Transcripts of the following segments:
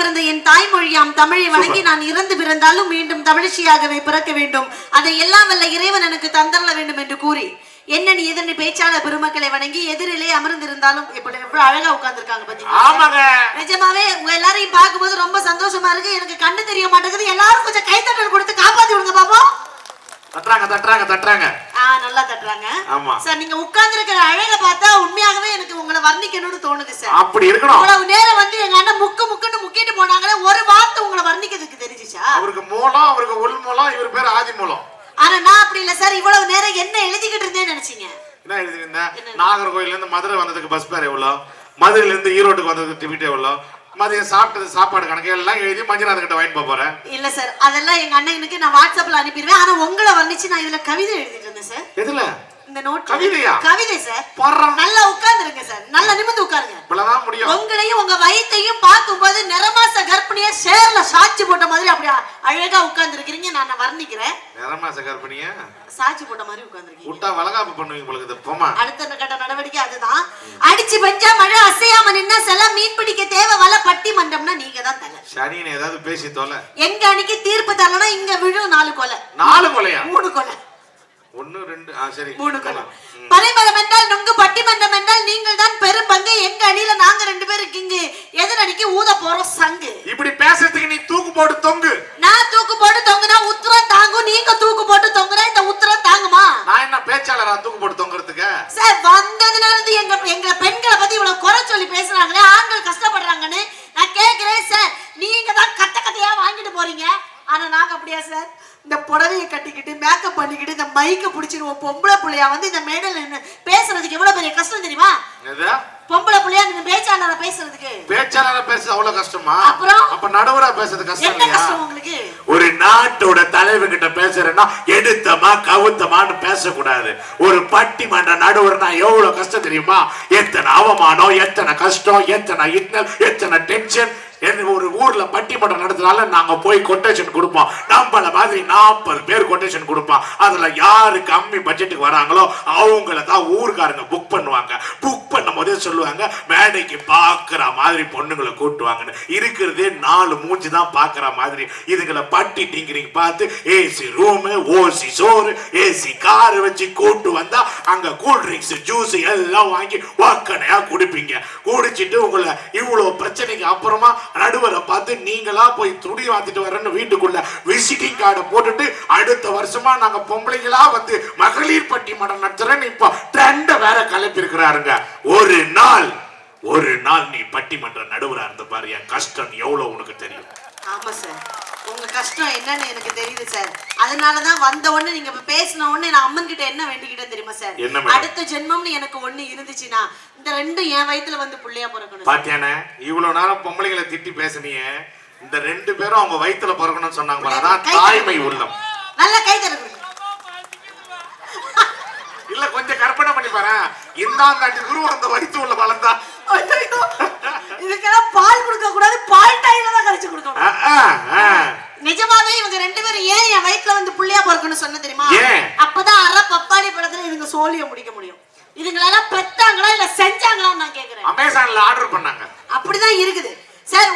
பிறந்த என் தாய்மொழியாம் தமிழை வணங்கி நான் இறந்து பிறந்தாலும் மீண்டும் தமிழச்சியாகவே பிறக்க வேண்டும். அதை எல்லாம் வல்ல இறைவன் எனக்கு தந்தரல வேண்டும் என்று கூறி என்ன நீ எதிர்னு பேச்சாளர் பெருமக்களை வணங்கி எதிரிலே அமர்ந்திருந்தாலும் எப்படி எவ்வளவு அழகா உட்கார்ந்துருக்காங்க பாத்தீங்களா? நிஜமாவே உங்க எல்லாரையும் பார்க்கும்போது ரொம்ப சந்தோஷமா இருக்கு. எனக்கு கண்ணு தெரிய மாட்டேங்குது. எல்லாரும் கொஞ்சம் கைத்தட்டல் கொடுத்து காப்பாத்தி விடுங்க பாப்போம். தட்டறாங்க தட்டறாங்க தட்டறாங்க. நல்லா தட்டறாங்க. ஆமா சார், நீங்க உட்கார்ந்து இருக்கிற அழக பார்த்தா உண்மையாகவே எனக்கு உங்களை வர்ணிக்கணும்னு தோணுது சார். அப்படி இருக்கணும். அவ்வளவு நேரம் வந்து எங்க அண்ணன் முக்குன்னு முக்கிட்டு போனாங்களே, ஒரு வார்த்தை உங்களை வர்ணிக்கிறதுக்கு தெரிஞ்சிச்சா? அவருக்கு மூலம், அவருக்கு உள் மூலம், இவர் பேர் ஆதி மூலம். ஆனா நான் அப்படி இல்ல சார். இவ்வளவு நேரம் என்ன எழுதிக்கிட்டு இருந்தேன்னு நினைச்சீங்க? என்ன எழுதிருந்தேன்? நாகர்கோயில்ல இருந்து மதுரை வந்ததுக்கு பஸ் பேர் எவ்வளவு, மதுரையில இருந்து ஈரோட்டுக்கு வந்ததுக்கு டிக்கெட் எவ்வளவு, மதியம் சாப்பிட்டது சாப்பாடு கணக்கு எல்லாம் எழுதி மஞ்சநாத கிட்ட வாங்கிட்டு போறேன். இல்ல சார், அதெல்லாம் எங்க அண்ணனுக்கு நான் வாட்ஸ்அப்ல அனுப்பிடுவேன். ஆனா உங்களை வர்ணிச்சு நான் இதுல கவிதை எழுதிட்டு இருந்தேன் சார். எதுல? இந்த நோட். கவிதையா? கவிதை சார். நல்லா உட்கார்ந்துருங்க சார். நல்லா நிமிர்ந்து உட்காருங்க. இவ்வளவுதான் முடியும். உங்களையும் உங்க வயித்தையும் பார்க்கும்போது நிறமாச கர்ப்பிணியா ஷேர்ல சாட்சி போட்ட மாதிரி அப்படி அழகா உட்கார்ந்து இருக்கீங்க. நான் வர்ணிக்கிறேன். நிறமாச கர்ப்பிணியா சாட்சி போட்ட மாதிரி உட்கார்ந்துருக்கீங்க. விட்டா வளகாப்பு பண்ணுவீங்க உங்களுக்கு. போமா. அடுத்த கட்ட நடவடிக்கை அதுதான். அடிச்சு பெஞ்சா மழை அசையாம நின்னா செல்ல மீன் பிடிக்க தேவை வல பட்டி மண்டம்னா நீங்க தான் தலை. சனின்னு ஏதாவது பேசி தோல. எங்க அன்னைக்கு தீர்ப்பு தரலனா இங்க விழும் 4 கொலை. 4 கொலையா? 3 கொலை. 1 2 சரி 3 கொலை. பரிமளம் என்றால் நுங்கு, பட்டிமன்றம் என்றால் நீங்கள் தான் பெரும் பங்கு. எங்க அணியில நாங்க 2 பேரும் கிங்கு. எதிர் அணிக்கு ஊத போறோம் சங்கு. இப்படி பேசுறதுக்கு நீ தூக்கு போட்டு தொங்கு. நான் தூக்கு போட்டு தொங்குனா உத்தரம் தாங்கும். நீங்க தூக்கு போட்டு தொங்குனா இந்த உத்தரம் தாங்குமா? நான் என்ன பேச்சாளரா தூக்கு போட்டு தொங்குறதுக்கு? சார், வந்ததுல இருந்து எங்க பெண்களை பத்தி இவ்வளவு குறை சொல்லி பேசுறாங்களே, ஆண்கள் கஷ்டப்படுறாங்கன்னு நான் கேக்குறேன் சார். நீங்க தான் கத்த கதையா வாங்கிட்டு போறீங்க. ஆனா நாங்க அப்படியா சார்? இந்த புடவையை கட்டிக்கிட்டு மேக்கப் பண்ணிக்கிட்டு இந்த மைக்க பிடிச்சிருவோம். பொம்பளை புள்ளையா வந்து இந்த மேடையில நின்னு பேசுறதுக்கு எவ்வளவு பெரிய கஷ்டம் தெரியுமா? பொம்பளை புள்ளையா நீங்க பேச்சாளரா பேசுறதுக்கு. பேச்சாளரா பேசுறது அவ்வளவு கஷ்டமா? அப்புறம் அப்ப நடுவரா பேசுறது கஷ்டம் இல்லையா? என்ன கஷ்டம் உங்களுக்கு? ஒரு நாட்டோட தலைவர் கிட்ட பேசுறேன்னா எடுத்தமா கவுத்தமான்னு பேசக்கூடாது. ஒரு பட்டிமன்ற நடுவர்னா எவ்வளவு கஷ்டம் தெரியுமா? எத்தனை அவமானம், எத்தனை கஷ்டம், எத்தனை இன்னல், எத்தனை டென்ஷன். ஒரு ஊர்ல பட்டிமன்றம் நடத்தினால நாங்க போய் கொட்டேஷன் கொடுப்போம். நம்மள மாதிரி 40 பேர் கொட்டேஷன் கொடுப்போம். அதுல யாரு கம்மி பட்ஜெட்டுக்கு வராங்களோ அவங்கள தான் ஊர்காரங்க புக் பண்ணுவாங்க. புக் பண்ணும் போதே சொல்லுவாங்க, மேடைக்கு பாக்குற மாதிரி பொண்ணுங்களை கூட்டுவாங்கன்னு. இருக்கிறதே 4 மூஞ்சி தான் பாக்குற மாதிரி. இதுங்களை பட்டி டிங்கிரிங் பார்த்து ஏசி ரூமு, ஓசி சோறு, ஏசி காரு வச்சு கூட்டு வந்தா அங்க கூல் ட்ரிங்க்ஸ், ஜூஸ் எல்லாம் வாங்கி வாக்கனையா குடிப்பீங்க. குடிச்சிட்டு உங்களை இவ்வளவு பிரச்சனைக்கு அப்புறமா நடுவரை பார்த்து நீங்களா போய் துணி வாத்திட்டு வரேன்னு வீட்டுக்குள்ள விசிட்டிங் கார்டை போட்டுட்டு அடுத்த வருஷமா நாங்க பொம்பளைங்களா வந்து மகளிர் பட்டிமன்றம் நடத்துறேன்னு இப்ப ட்ரெண்ட வேற கலப்பி இருக்கிறாருங்க. ஒரு நாள் நீ பட்டிமன்ற நடுவரா இருந்த பாரு, என் கஷ்டம் எவ்வளவு உனக்கு தெரியும். ஆமா சார், உங்க கஷ்டம் என்னன்னு எனக்கு தெரியுது சார். அதனாலதான் வந்த உடனே நீங்க பேசின உடனே நான் அம்மன் கிட்ட என்ன வேண்டிக்கிட்டேன் தெரியுமா சார்? அடுத்த ஜென்மம்னு எனக்கு ஒண்ணு இருந்துச்சுன்னா இந்த 2 என் வயித்துல வந்து புள்ளையா பிறக்கணும். பாத்தியானே, இவ்வளவு நேரம் பொம்பளைகளை திட்டி பேசுனீங்க. இந்த 2 பேரும் அவங்க வயித்துல பிறக்கணும்னு சொன்னாங்க. அதான் தாய்மை உள்ளம். நல்ல கை தருங்க. இல்ல கொஞ்சம் கற்பனை பண்ணி பாரு. இந்தாண்டி குரு அந்த வயித்து உள்ள வளர்ந்தா இதுக்கெல்லாம் பால் கொடுக்க கூடாது, பால் டைல தான் கரைச்சு கொடுக்கணும். நிஜமாவே இவங்க 2 பேரும் ஏன் என் வயித்துல வந்து புள்ளையா பிறக்கணும்னு சொன்ன தெரியுமா? அப்பதான் அரை பப்பாளி பழத்துல இதுங்க சோழிய முடிக்க முடியும். இதுங்களெல்லாம் பெத்தாங்களா இல்ல செஞ்சாங்களான்னு நான் கேக்குறேன். அமேசான்ல ஆர்டர் பண்ணாங்க. அப்படிதான் இருக்குது சார்.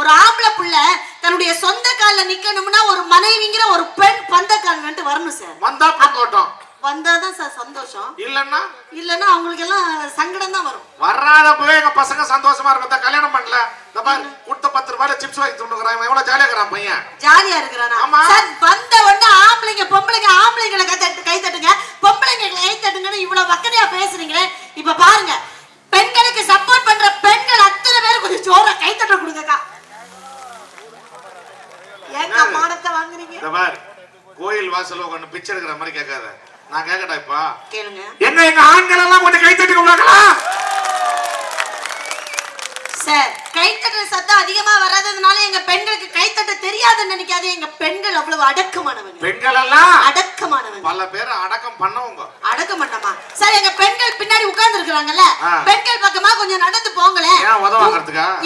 ஒரு ஆம்பளை புள்ள தன்னுடைய சொந்த கால்ல நிக்கணும்னா ஒரு மனைவிங்கிற ஒரு பெண் பந்தக்கால் வந்துட்டு வரணும் சார். வந்தா பந்தோட்டம் வந்தாதான் சார் சந்தோஷம். இல்லன்னா அவங்களுக்கு எல்லாம் சங்கடம் தான் வரும். வராதப்பவே எங்க பசங்க சந்தோஷமா இருக்கும். கல்யாணம் பண்ணல கொடுத்த 10 ரூபாய் சிப்ஸ் வாங்கி துண்டுறான். எவ்வளவு ஜாலியா இருக்கிறான் பையன். ஜாலியா இருக்கிறானா சார்? வந்த உடனே ஆம்பளைங்க பொம்பளைங்க, ஆம்பளைங்களை கை தட்டுங்க, பொம்பளைங்க கை தட்டுங்கன்னு இவ்வளவு வக்கனையா பேசுறீங்களே. இப்ப பாருங்க, பெண்களுக்கு சப்போர்ட் பண்ற பெண்கள் அத்தனை பேர் கொஞ்சம் ஜோரா கை தட்ட கொடுங்கக்கா. ஏங்க மானத்தை வாங்குறீங்க? கோயில் வாசல்ல உட்கார்ந்து பிச்சை எடுக்கிற மாதிரி கேட்காத. நான் கேக்கட்டா இப்ப கேளுங்க. எங்க ஆண்கள் எல்லாம் கொஞ்சம் கை தட்டி கொடுங்களா சார்? கைத்தட்ட சத்தம் அதிகமா வராததுனால எங்க பெண்களுக்கு கைத்தட்ட தெரியாதுன்னு நினைக்காது. எங்க பெண்கள் அவ்வளவு அடக்கமானவங்க. பெண்கள் எல்லாம் அடக்கமானவங்க. பல பேர் அடக்கம் பண்ணவங்க. அடக்க மாட்டோமா சார்? எங்க பெண்கள் பின்னாடி உட்கார்ந்து இருக்காங்கல்ல, பெண்கள் பக்கமா கொஞ்சம் நடந்து போங்களேன்.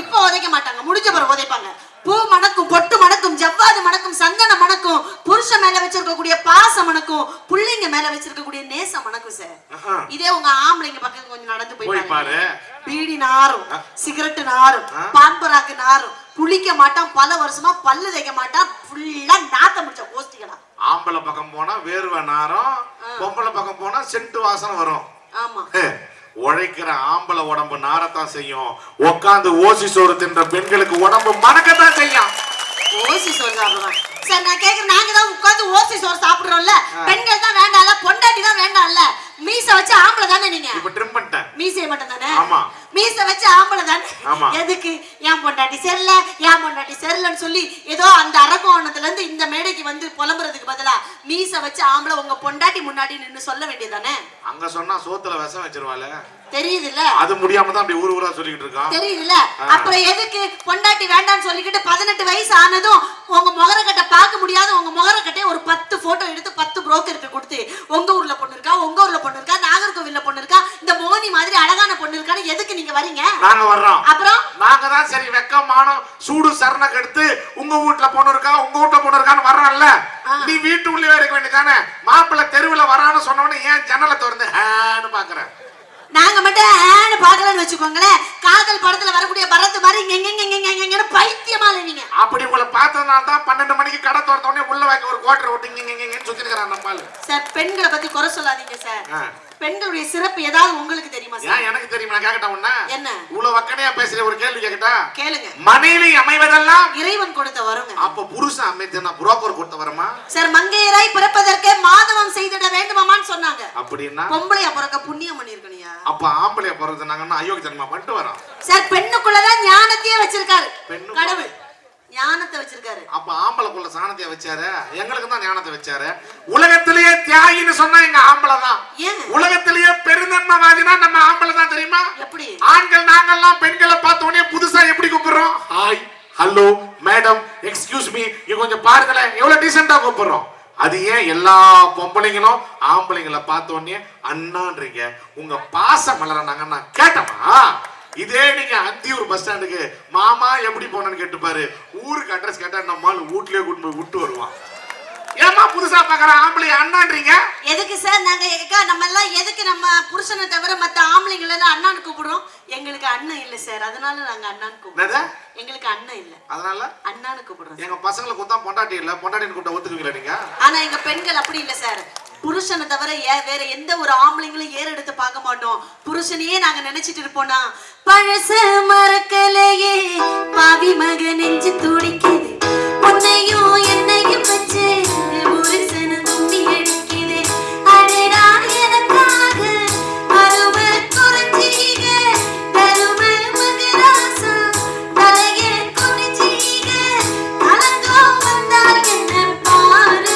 இப்ப உதைக்க மாட்டாங்க, முடிஞ்ச பிறகு உதைப்பாங்க. பூ மணக்கும், பொட்டு மணக்கும், ஜவ்வாது மணக்கும், சந்தன மணக்கும், புருஷன் மேல வச்சிருக்கக்கூடிய பாசம் மணக்கும், புள்ளைங்க மேல வச்சிருக்கக்கூடிய நேசம் மணக்கும் சார். இதே உங்க ஆம்பளைங்க பக்கம் கொஞ்சம் நடந்து போய் பாரு, பீடி நாரும், சிகரெட் நாரும், பான்பராக்கு நாரும், குளிக்க மாட்டான், பல வருஷமா பல்லு தேய்க்க மாட்டான், ஃபுல்லா நாத்த முடிச்ச கோஷ்டிகளா. ஆம்பளை பக்கம் போனா வேர்வை நாரும், பொம்பளை பக்கம் போனா சென்ட் வாசனை வரும். ஆமா, உழைக்கிற ஆம்பளை உடம்பு நாரத்தான் செய்யும், உட்காந்து ஓசி சோறு தின்ற பெண்களுக்கு உடம்பு மணக்கத்தான் செய்யும். ஓசி சோறு சாப்பிடுறான் சார். நான் கேக்குறேன், நாங்க தான் உட்காந்து ஓசி சோறு சாப்பிடுறோம்ல, பெண்கள் தான் வேண்டாம்ல, பொண்டாட்டி தான் வேண்டாம்ல. மீச வச்சு ஆம்பளை தானே நீங்க? இப்ப ட்ரிம் பண்ணிட்டேன். மீசைய மட்டும் தானே? ஆமா. மீச வச்சு ஆம்பளை தானே? ஆமா. எதுக்கு ஏன் பொண்டாட்டி சரியில்ல, ஏன் பொண்டாட்டி சரியில்லைன்னு சொல்லி ஏதோ அந்த அரக்கோணத்துல இருந்து இந்த மேடைக்கு வந்து புலம்புறதுக்கு பதிலா மீச வச்சு ஆம்பளை உங்க பொண்டாட்டி முன்னாடி நின்னு சொல்ல வேண்டியதானே? அங்க சொன்னா சோத்துல விஷம் வச்சிருவாளே. தெரியுதுல்ல, அது முடியாம தான் அப்படி ஊர் ஊரா சொல்லிக்கிட்டு இருக்கான். தெரியுதுல்ல. அப்புறம் எதுக்கு பொண்டாட்டி வேண்டாம்னு சொல்லிக்கிட்டு 18 வயசு ஆனதும் உங்க முகரக்கட்டை பார்க்க முடியாத உங்க முகரக்கட்டையை ஒரு 10 போட்டோ எடுத்து 10 புரோக்கருக்கு கொடுத்து உங்க ஊர்ல பொண்ணு இருக்கா, உங்க ஊர்ல பொண்ணு இருக்கா, நாகர்கோவில்ல பொண்ணு இருக்கா, இந்த மோனி மாதிரி அழகான பொண்ணு இருக்கான்னு எதுக்கு நீங்க வரீங்க? நாங்க வர்றோம். அப்புறம் நாங்க தான் சரி வெக்கமானம் சூடு சரண கெடுத்து உங்க வீட்டுல பொண்ணு இருக்கா, உங்க வீட்டுல பொண்ணு இருக்கான்னு வர்றோம்ல. நீ வீட்டு உள்ளே இருக்க வேண்டியதானே? மாப்பிள்ளை தெருவுல வரான்னு சொன்னவனே ஏன் ஜன்னலை திறந்து ஹேன்னு பாக்குறேன்? நாங்க மட்டும் ஆன்னு பாக்கலன்னு வச்சுக்கோங்களேன், காதல் படத்துல வரக்கூடிய பரத் மாதிரி இங்க பைத்தியமா இல்ல. அப்படி உங்களை பார்த்ததுனால தான் 12 மணிக்கு கடை திறந்த உடனே உள்ள வைக்க ஒரு குவார்டர் ஓட்டிங்க சுத்தி இருக்கிறான் நம்மால். சார், பெண்களை பத்தி குறை சொல்லாதீங்க சார். பெண்களுடைய சிறப்பு ஏதாவது உங்களுக்கு தெரியுமா சார்? எனக்கு தெரியும். நான் கேக்கட்டா உன்ன? என்ன இவ்வளவு வக்கனையா பேசுற ஒரு கேள்வி கேக்கட்டா? கேளுங்க. மனைவி அமைவதெல்லாம் இறைவன் கொடுத்த வருங்க. அப்ப புருஷன் அமைத்தனா புரோக்கர் கொடுத்த வருமா? சார், மங்கையராய் பிறப்பதற்கே மாதவம் செய்திட வேண்டுமாமான்னு சொன்னாங்க. அப்படின்னா பொம்பளையா பிறக்க புண்ணியம் பண்ணிருக்கணியா? அப்ப ஆம்பளையா பிறந்தனாங்கன்னா அயோக்கியத்தனமா பண்ணிட்டு வரோம். சார், பெண்ணுக்குள்ளதான் ஞானத்தையே வச்சிருக்காரு கடவுள். ஞானத்தை வச்சிருக்காரு. அப்ப ஆம்பளைக்குள்ள சாணத்தை வச்சாரு, எங்களுக்கு தான் ஞானத்தை வச்சாரு. உலகத்திலேயே தியாகின்னு சொன்னா எங்க ஆம்பளை தான். உலகத்திலேயே பெருந்தன்மைவாதினா நம்ம ஆம்பளை தான். தெரியுமா? எப்படி? ஆண்கள் நாங்கெல்லாம் பெண்களை பார்த்த உடனே புதுசா எப்படி கூப்பிடுறோம்? Hi, hello, madam, excuse me, இங்க கொஞ்சம் பாருங்களேன், எவ்வளவு டீசெண்டா கூப்பிடுறோம். அது ஏன் எல்லா பொம்பளைங்களும் ஆம்பளைங்களை பார்த்த உடனே அண்ணான்றீங்க? உங்க பாச மலர்னாங்கன்னா கேட்டமா? இதே நீங்க அந்தியூர் பஸ் ஸ்டாண்டுக்கு மாமா எப்படி போனன்னு கேட்டுப்பாரு, ஊருக்கு அட்ரஸ் கேட்டா நம்மால் வீட்லயே கூட்டு போய் விட்டு வருவான். ஏமா புதுசா பாக்குற ஆம்பளை அண்ணான்றீங்க? எதுக்கு சார் நாங்க நம்ம எல்லாம் எதுக்கு நம்ம புருஷனை தவிர மத்த ஆம்பளைங்களை எல்லாம் அண்ணான்னு கூப்பிடுறோம்? எங்களுக்கு அண்ணன் இல்ல சார், அதனால நாங்க அண்ணான்னு கூப்பிடுறோம். எங்களுக்கு அண்ணன் இல்ல, அதனால அண்ணான்னு கூப்பிடுறோம். எங்க பசங்களுக்கு கூப்பிட்டா பொண்டாட்டி இல்ல, பொண்டாட்டின்னு கூப்பிட்டா ஒத்துக்குவீங்களா நீங்க? ஆனா எங்க பெண்கள் அப்படி இல்ல சார். புருஷனை தவிர வேற எந்த ஒரு ஆம்பளைங்களும் ஏறெடுத்து பார்க்க மாட்டோம். புருஷனையே நாங்க நினைச்சிட்டு இருப்போம்னா பழச மறக்கலையே பாவி மக நெஞ்சு துடிக்குது, உன்னையும் என்னையும் வச்சு புருஷன தும்பி அடிக்குது. அடடா எனக்காக அருவ குறைஞ்சீங்க, தரும மகராசா தலைய குனிச்சீங்க, கலங்கம் வந்தால் என்ன பாரு,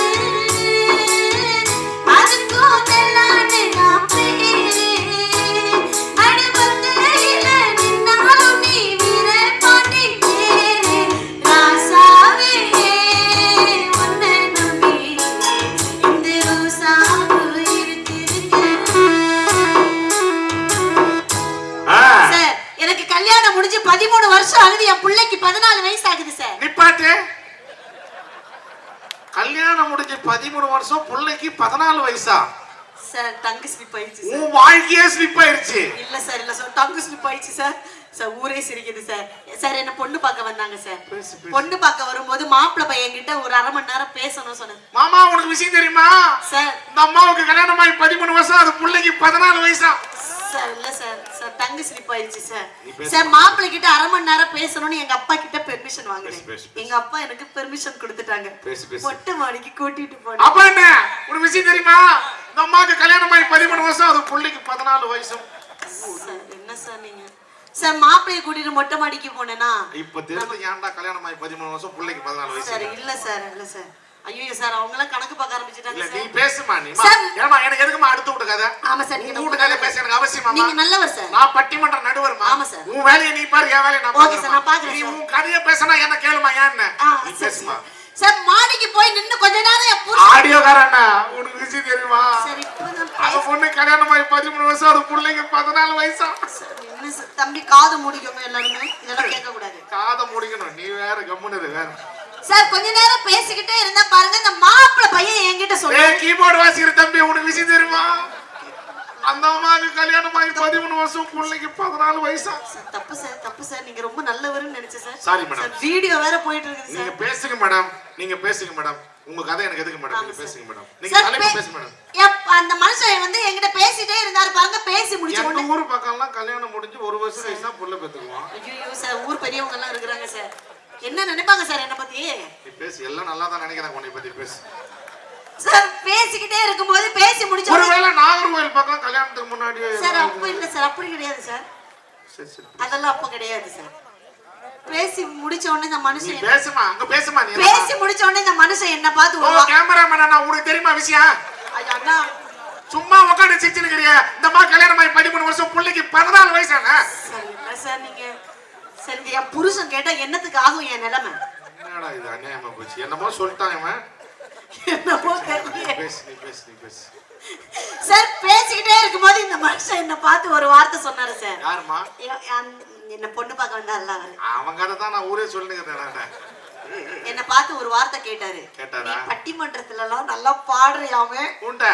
எனக்கு கல்யாணம் முடிஞ்சு 13 வருஷம் ஆகுது, என் பிள்ளைக்கு 14 வயசு ஆகுது சார். நிப்பாட்டு. கல்யாணம் முடிஞ்சு 13 வருஷம், பிள்ளைக்கு 14 வயசா? சார், டங்கு ஸ்லிப் ஆயிடுச்சு சார். உன் வாழ்க்கையே ஸ்லிப் ஆயிடுச்சு? இல்ல சார், இல்ல சார், டங்கு ஸ்லிப் ஆயிடுச்சு சார். சார், ஊரே சிரிக்குது சார். சார், என்ன பொண்ணு பார்க்க வந்தாங்க சார். பொண்ணு பார்க்க வரும்போது மாப்பிள்ளை பையன் கிட்ட ஒரு 1/2 மணி நேரம் பேசணும் சொன்னேன். மாமா, உனக்கு விஷயம் தெரியுமா சார்? இந்த அம்மாவுக்கு கல்யாணம் ஆகி 13 வருஷம், அது பிள்ளைக்கு 14 வயசா? சார், இல்ல சார், சார் டங்கு ஸ்லிப் ஆயிடுச்சு சார். சார், மாப்பிள்ளை கிட்ட 1/2 மணி நேரம் பேசணும்னு எங்க அப்பா கிட்ட பெர்மிஷன் வாங்குறேன். எங்க அப்பா எனக்கு பெர்மிஷன் கொடுத்துட்டாங்க. மொட்டை மாடிக்கு கூட்டிட்டு போனேன். அப்ப என்ன உனக்கு விஷயம் தெரியுமா? இந்த அம்மாவுக்கு கல்யாணம் ஆகி 13 வருஷம், அது பிள்ளைக்கு 14 வயசு. சார், என்ன சார் நீங்க? சார், மாப்பிள்ளைய கூட்டிட்டு மொட்டை மாடிக்கு போனேனா இப்ப தெரிஞ்சு ஏன்டா கல்யாணம் ஆகி 13 வருஷம், பிள்ளைக்கு 14 வயசு? சார், இல்ல சார், இல்ல சார். ஐயோ சார், அவங்க எல்லாம் கணக்கு பார்க்க ஆரம்பிச்சிட்டாங்க. நீ பேசுமா? நீ ஏமா எனக்கு எதுக்குமா அடுத்து விட்டு கதை? ஆமா சார், நீங்க விட்டு கதை பேச எனக்கு அவசியமா? நீங்க நல்லவர் சார். நான் பட்டிமன்ற நடுவர்மா. ஆமா சார். உன் வேலையை நீ பாரு, என் வேலையை நான் பாக்குறேன். ஓகே சார், நான் பாக்குறேன். நீ உன் கதையை பேசனா என்ன கேளுமா? ஏன்னு நீ பேசுமா? சார், மாடிக்கு போய் நின்னு கொஞ்ச நேரம் ஆடியோகாரண்ணா, உனக்கு விஷயம் தெரியுமா? சரி, அது பொண்ணு கல்யாணம் ஆகி 13 வருஷம், அது பிள்ளைக்கு 14 வயசா? என்ன சார் தம்பி, காது மூடிக்கோங்க எல்லாருமே, இதெல்லாம் கேட்க கூடாது. காதை மூடிக்கணும், நீ வேற கம்முனது வேற. சார், கொஞ்ச நேரம் பேசிக்கிட்டே இருந்தா பாருங்க, இந்த மாப்பிள்ளை பையன் என்கிட்ட சொல்ல கீபோர்டு வாசிக்கிற தம்பி, உனக்கு விஷயம் தெரியுமா? அந்த அம்மாவுக்கு கல்யாணம் ஆகி 13 வருஷம், பிள்ளைக்கு 14 வயசா? தப்பு சார், தப்பு சார். நீங்க ரொம்ப நல்லவருன்னு நினைச்சேன் சார். Sorry madam. வீடியோ வேற போயிட்டு இருக்குது சார். நீங்க பேசுங்க மேடம், நீங்க பேசுங்க மேடம். உங்க கதை எனக்கு எதுக்கு மேடம்? நீங்க பேசுங்க மேடம். நீங்க தலைப்பு பேசுங்க மேடம். அந்த மனுஷன் வந்து என்கிட்ட பேசிட்டே இருந்தாரு பாருங்க. பேசி முடிச்ச உடனே ஊர் பக்கம்லாம் கல்யாணம் முடிஞ்சு 1 வருஷம் கழிச்சா புள்ள பெத்துக்குவான். ஐயோ சார், ஊர் பெரியவங்க எல்லாம் இருக்காங்க சார். என்ன நினைப்பாங்க சார் என்ன பத்தி? நீ பேசு, எல்லாம் நல்லா தான் நினைக்கிறாங்க உன்னை பத்தி. பேசு சார். பேசிக்கிட்டே இருக்கும்போது பேசி முடிச்ச ஒருவேளை நாகர்கோவில் பக்கம் கல்யாணத்துக்கு முன்னாடி சார். அப்ப இல்ல சார், அப்படி கிடையாது சார். சரி சரி, அதெல்லாம் அப்ப கிடையாது சார். பேசி முடிச்ச உடனே இந்த மனுஷன் பேசுமா, அங்க பேசுமா. நீ பேசி முடிச்ச உடனே இந்த மனுஷன் என்ன பார்த்து ஓ கேமராமேன் அண்ணா, உங்களுக்கு தெரியுமா விஷயம்? ஐயா அண்ணா, சும்மா உட்கார்ந்து சிரிச்சிருக்கீங்க. இந்த மாதிரி கல்யாணம் ஆகி 13 வருஷம், பிள்ளைக்கு 14 வயசானே. சார் என்ன சார் நீங்க? சரி, என் புருஷன் கேட்டா என்னத்துக்கு ஆகும் என் நிலைமை? என்னடா இது அநியாயமா போச்சு. என்னமோ சொல்லிட்டாங்க. என்னமோ தெரியல. பேசு. சார் பேசிக்கிட்டே இருக்கும்போது இந்த மனுஷன் என்ன பார்த்து ஒரு வார்த்தை சொன்னாரு சார். யாருமா? என்ன பொண்ணு பார்க்க வந்தார்ல அவரு. அவங்க தான் நான் ஊரே சொல்லிக்கிறேன். என்ன பார்த்து ஒரு வார்த்தை கேட்டாரு. நீ பட்டிமன்றத்துல எல்லாம் நல்லா பாடுறியாமே. உண்டா?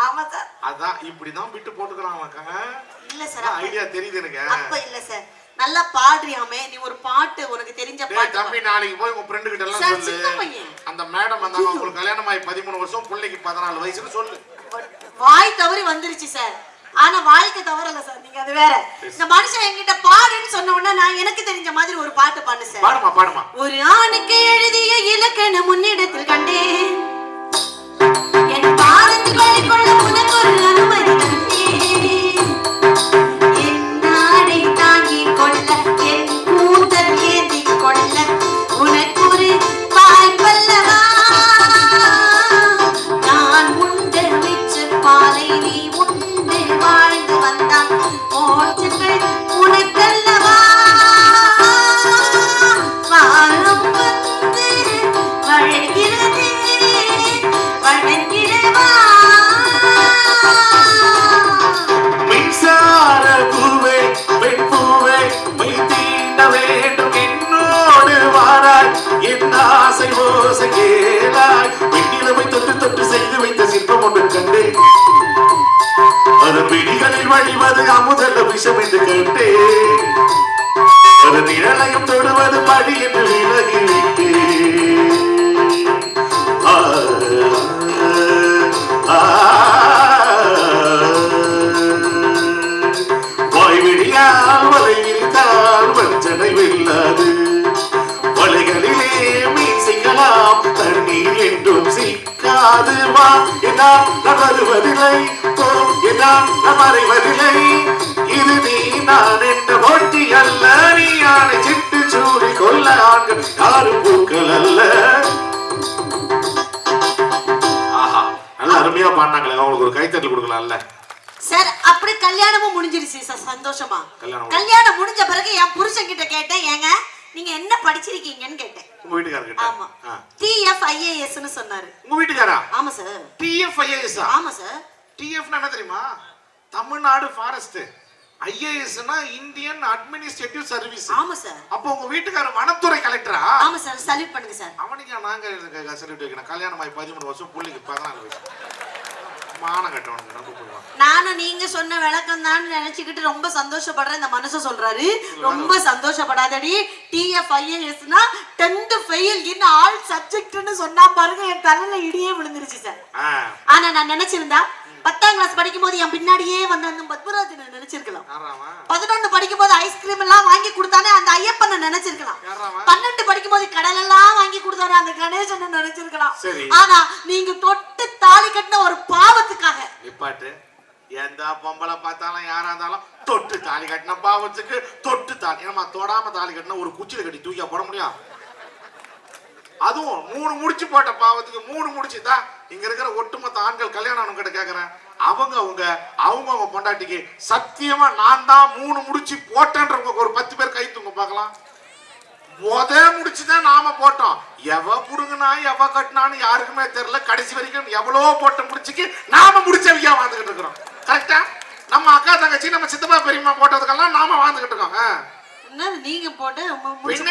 ஆமா சார். அதான் இப்படிதான் விட்டு போட்டுக்கிறான் அவன். இல்ல சார், ஐடியா தெரியுது எனக்கு. அப்ப இல்ல சார், நல்லா பாடுறியாமே. நீ ஒரு பாட்டு உனக்கு தெரிஞ்ச பாட்டு. தம்பி நாளைக்கு போய் உங்க ஃப்ரெண்ட் கிட்ட எல்லாம் சொல்லு. அந்த மேடம் வந்தாங்க, உங்களுக்கு கல்யாணம் ஆகி 13 வருஷம், பிள்ளைக்கு 14 வயசுன்னு சொல்லு. வாய் தவறி வந்துருச்சு சார். ஆனா வாழ்க்கை தவறல சார். நீங்க அது வேற. இந்த மனுஷன் என்கிட்ட பாடுன்னு சொன்ன உடனே நான் எனக்கு தெரிஞ்ச மாதிரி ஒரு பாட்டு பாடு சார். பாடுமா. ஒரு ஆணுக்கு எழுதிய இலக்கண முன்னிடத்தில் கண்டேன், என் பாதத்தில் வழிகொள்ள உனக்கு ஒரு அனுமதி தந்தேன், என் நாடை தாங்கி கொள்ள, என் கூந்தல் ஏந்தி கொள்ள உனக்கு ஒரு வாய்ப்பல்லவா, நான் உண்டு மிச்ச பாலை நீ உண்டு வாழ்ந்து வந்தான் மோட்சங்கள் உனக்கல்லவா, வானம் வந்து வழங்கிறது வழங்கிடவா. மின்சார பூவே, பெண் பூவே, மை தீண்ட வேண்டும் என்னோடு வாராய், என் ஆசை ஓசை கேளாய், பெண்ணிலமை தொட்டு செய்து வைத்த சிற்பம் ஒன்று கண்டேன், அதன் விழிகளில் வழிவது அமுதல்ல விஷம் என்று கேட்டேன், அதன் நிழலையும் தொடுவது படி என்று விலகிவிட்டேன். வாய்வெளியால் வலை விரித்தால் வஞ்சனை வெல்லாது, வலைகளிலே மீன் சிக்கலாம் தண்ணீர் என்றும் சிக்காது, வா என்னால் வருவதில்லை, போ என்னால் மறைவதில்லை, இது நீ நான் என்ற போட்டி அல்ல, நீ யானை சிட்டு சூடி கொள்ள ஆண்கள் யாரும் பூக்கள் அல்ல. ஆஹா, நல்ல அருமையா பாடினாங்களே, அவங்களுக்கு ஒரு கைத்தட்டல் கொடுக்கலாம்ல சார். அப்படி கல்யாணமும் முடிஞ்சிருச்சு சார். சந்தோஷமா கல்யாணம் முடிஞ்ச பிறகு என் புருஷன் கிட்ட கேட்டேன், ஏங்க நீங்க என்ன படிச்சிருக்கீங்கன்னு கேட்டேன். உங்க வீட்டுக்காரர்? ஆமா, TFIAS னு சொன்னாரு. உங்க வீட்டுக்காரா? ஆமா சார். TFIAS? ஆமா சார். TF என்ன தெரியுமா? தமிழ்நாடு ஃபாரஸ்ட். IAS னா இந்தியன் அட்மினிஸ்ட்ரேட்டிவ் சர்வீஸ். ஆமா சார். அப்போ உங்க வீட்டுக்காரர் வனத்துறை கலெக்டரா? ஆமா சார். சல்யூட் பண்ணுங்க சார். அவனுக்கு நாங்க சல்யூட் வைக்கணும். கல்யாணம் ஆகி 13 வருஷம், புள்ளிக்கு 14 வயசு. மானம் கட்டவனுக்கு நம்ம போடுவான். நானும் நீங்க சொன்ன விளக்கம் தான் நினைச்சுக்கிட்டு ரொம்ப சந்தோஷப்படுறேன். இந்த மனுஷன் சொல்றாரு ரொம்ப சந்தோஷப்படாதடி, TFIAS னா 10th ஃபெயில் இன் ஆல் சப்ஜெக்ட்னு சொன்னா பாருங்க, என் தலையில இடியே விழுந்துருச்சு சார். ஆனா நான் நினைச்சிருந்தா 10ஆம் கிளாஸ் படிக்கும் போது என் பின்னாடியே வந்த அந்த பத்மராஜனை நினைச்சிருக்கலாம். 11 படிக்கும் போது ஐஸ்கிரீம் எல்லாம் வாங்கி கொடுத்தானே அந்த ஐயப்பனை நினைச்சிருக்கலாம். 12 படிக்கும் போது கடல் எல்லாம் வாங்கி கொடுத்தானே அந்த கணேசனை நினைச்சிருக்கலாம். ஆனா நீங்க தொட்டு தாலி கட்டின ஒரு பாவத்துக்காக நிப்பாட்டு. எந்த பொம்பளை பார்த்தாலும் யாரா இருந்தாலும் தொட்டு தாலி கட்டின பாவத்துக்கு தொட்டு தாலி, ஏமா தொடாம தாலி கட்டின ஒரு குச்சியில கட்டி தூக்கியா போட முடியும்? அதுவும் 3 முடிச்சு போட்ட பாவத்துக்கு 3 முடிச்சு தான். இங்க இருக்கிற ஒட்டுமொத்த ஆண்கள் கல்யாணம் கிட்ட கேக்குறேன், அவங்க பொண்டாட்டிக்கு சத்தியமா நான் தான் 3 முடிச்சு போட்டேன்றவங்க ஒரு 10 பேர் கை தூங்க பார்க்கலாம். முடிச்சுதான் நாம போட்டோம். எவ புடுங்கனா எவ கட்டினான்னு யாருக்குமே தெரியல. கடைசி வரைக்கும் எவ்வளவோ போட்ட முடிச்சுக்கு நாம முடிச்சவையா வாழ்ந்துகிட்டு இருக்கிறோம். கரெக்டா? நம்ம அக்கா தங்கச்சி நம்ம சித்தப்பா பெரியம்மா போட்டதுக்கெல்லாம் நாம வாழ்ந்துகிட்டு இருக்கோம். நீங்க போட்டு